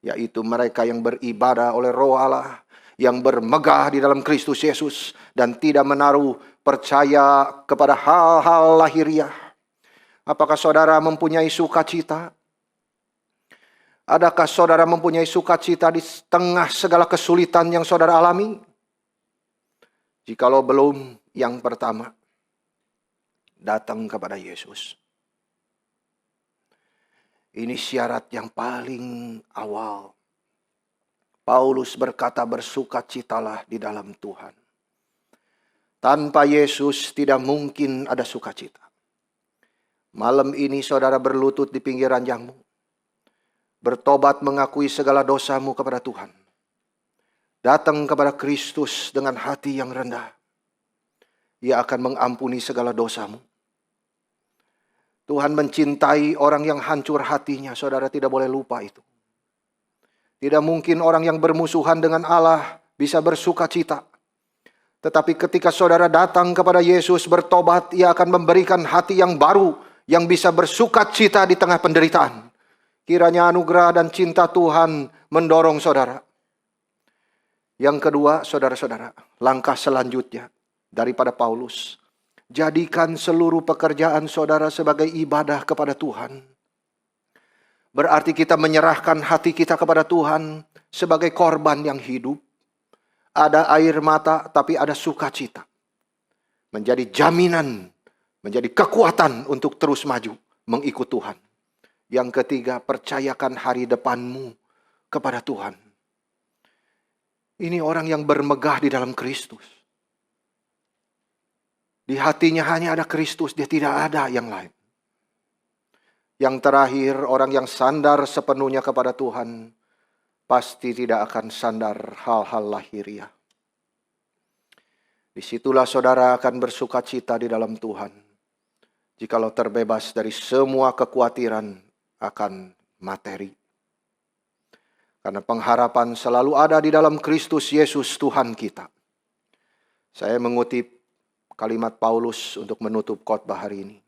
Yaitu mereka yang beribadah oleh Roh Allah, yang bermegah di dalam Kristus Yesus, dan tidak menaruh percaya kepada hal-hal lahiriah. Apakah saudara mempunyai sukacita? Adakah saudara mempunyai sukacita di tengah segala kesulitan yang saudara alami? Jikalau belum, yang pertama, datang kepada Yesus. Ini syarat yang paling awal. Paulus berkata, bersukacitalah di dalam Tuhan. Tanpa Yesus tidak mungkin ada sukacita. Malam ini saudara berlutut di pinggir ranjangmu. Bertobat mengakui segala dosamu kepada Tuhan. Datang kepada Kristus dengan hati yang rendah. Ia akan mengampuni segala dosamu. Tuhan mencintai orang yang hancur hatinya. Saudara tidak boleh lupa itu. Tidak mungkin orang yang bermusuhan dengan Allah bisa bersuka cita. Tetapi ketika saudara datang kepada Yesus bertobat, Ia akan memberikan hati yang baru yang bisa bersuka cita di tengah penderitaan. Kiranya anugerah dan cinta Tuhan mendorong saudara. Yang kedua, saudara-saudara, langkah selanjutnya daripada Paulus. Jadikan seluruh pekerjaan saudara sebagai ibadah kepada Tuhan. Berarti kita menyerahkan hati kita kepada Tuhan sebagai korban yang hidup. Ada air mata, tapi ada sukacita. Menjadi jaminan, menjadi kekuatan untuk terus maju, mengikut Tuhan. Yang ketiga, percayakan hari depanmu kepada Tuhan. Ini orang yang bermegah di dalam Kristus. Di hatinya hanya ada Kristus, dia tidak ada yang lain. Yang terakhir, orang yang sandar sepenuhnya kepada Tuhan, pasti tidak akan sandar hal-hal lahiriah. Disitulah saudara akan bersukacita di dalam Tuhan. Jikalau terbebas dari semua kekhawatiran akan materi. Karena pengharapan selalu ada di dalam Kristus Yesus Tuhan kita. Saya mengutip kalimat Paulus untuk menutup khotbah hari ini.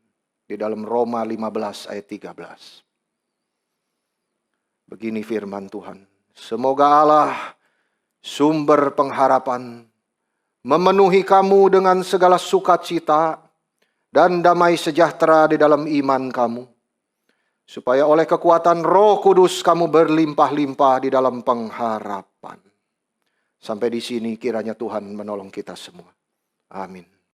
Di dalam Roma 15 ayat 13. Begini firman Tuhan. Semoga Allah, sumber pengharapan, memenuhi kamu dengan segala sukacita dan damai sejahtera di dalam iman kamu. Supaya oleh kekuatan Roh Kudus kamu berlimpah-limpah di dalam pengharapan. Sampai di sini kiranya Tuhan menolong kita semua. Amin.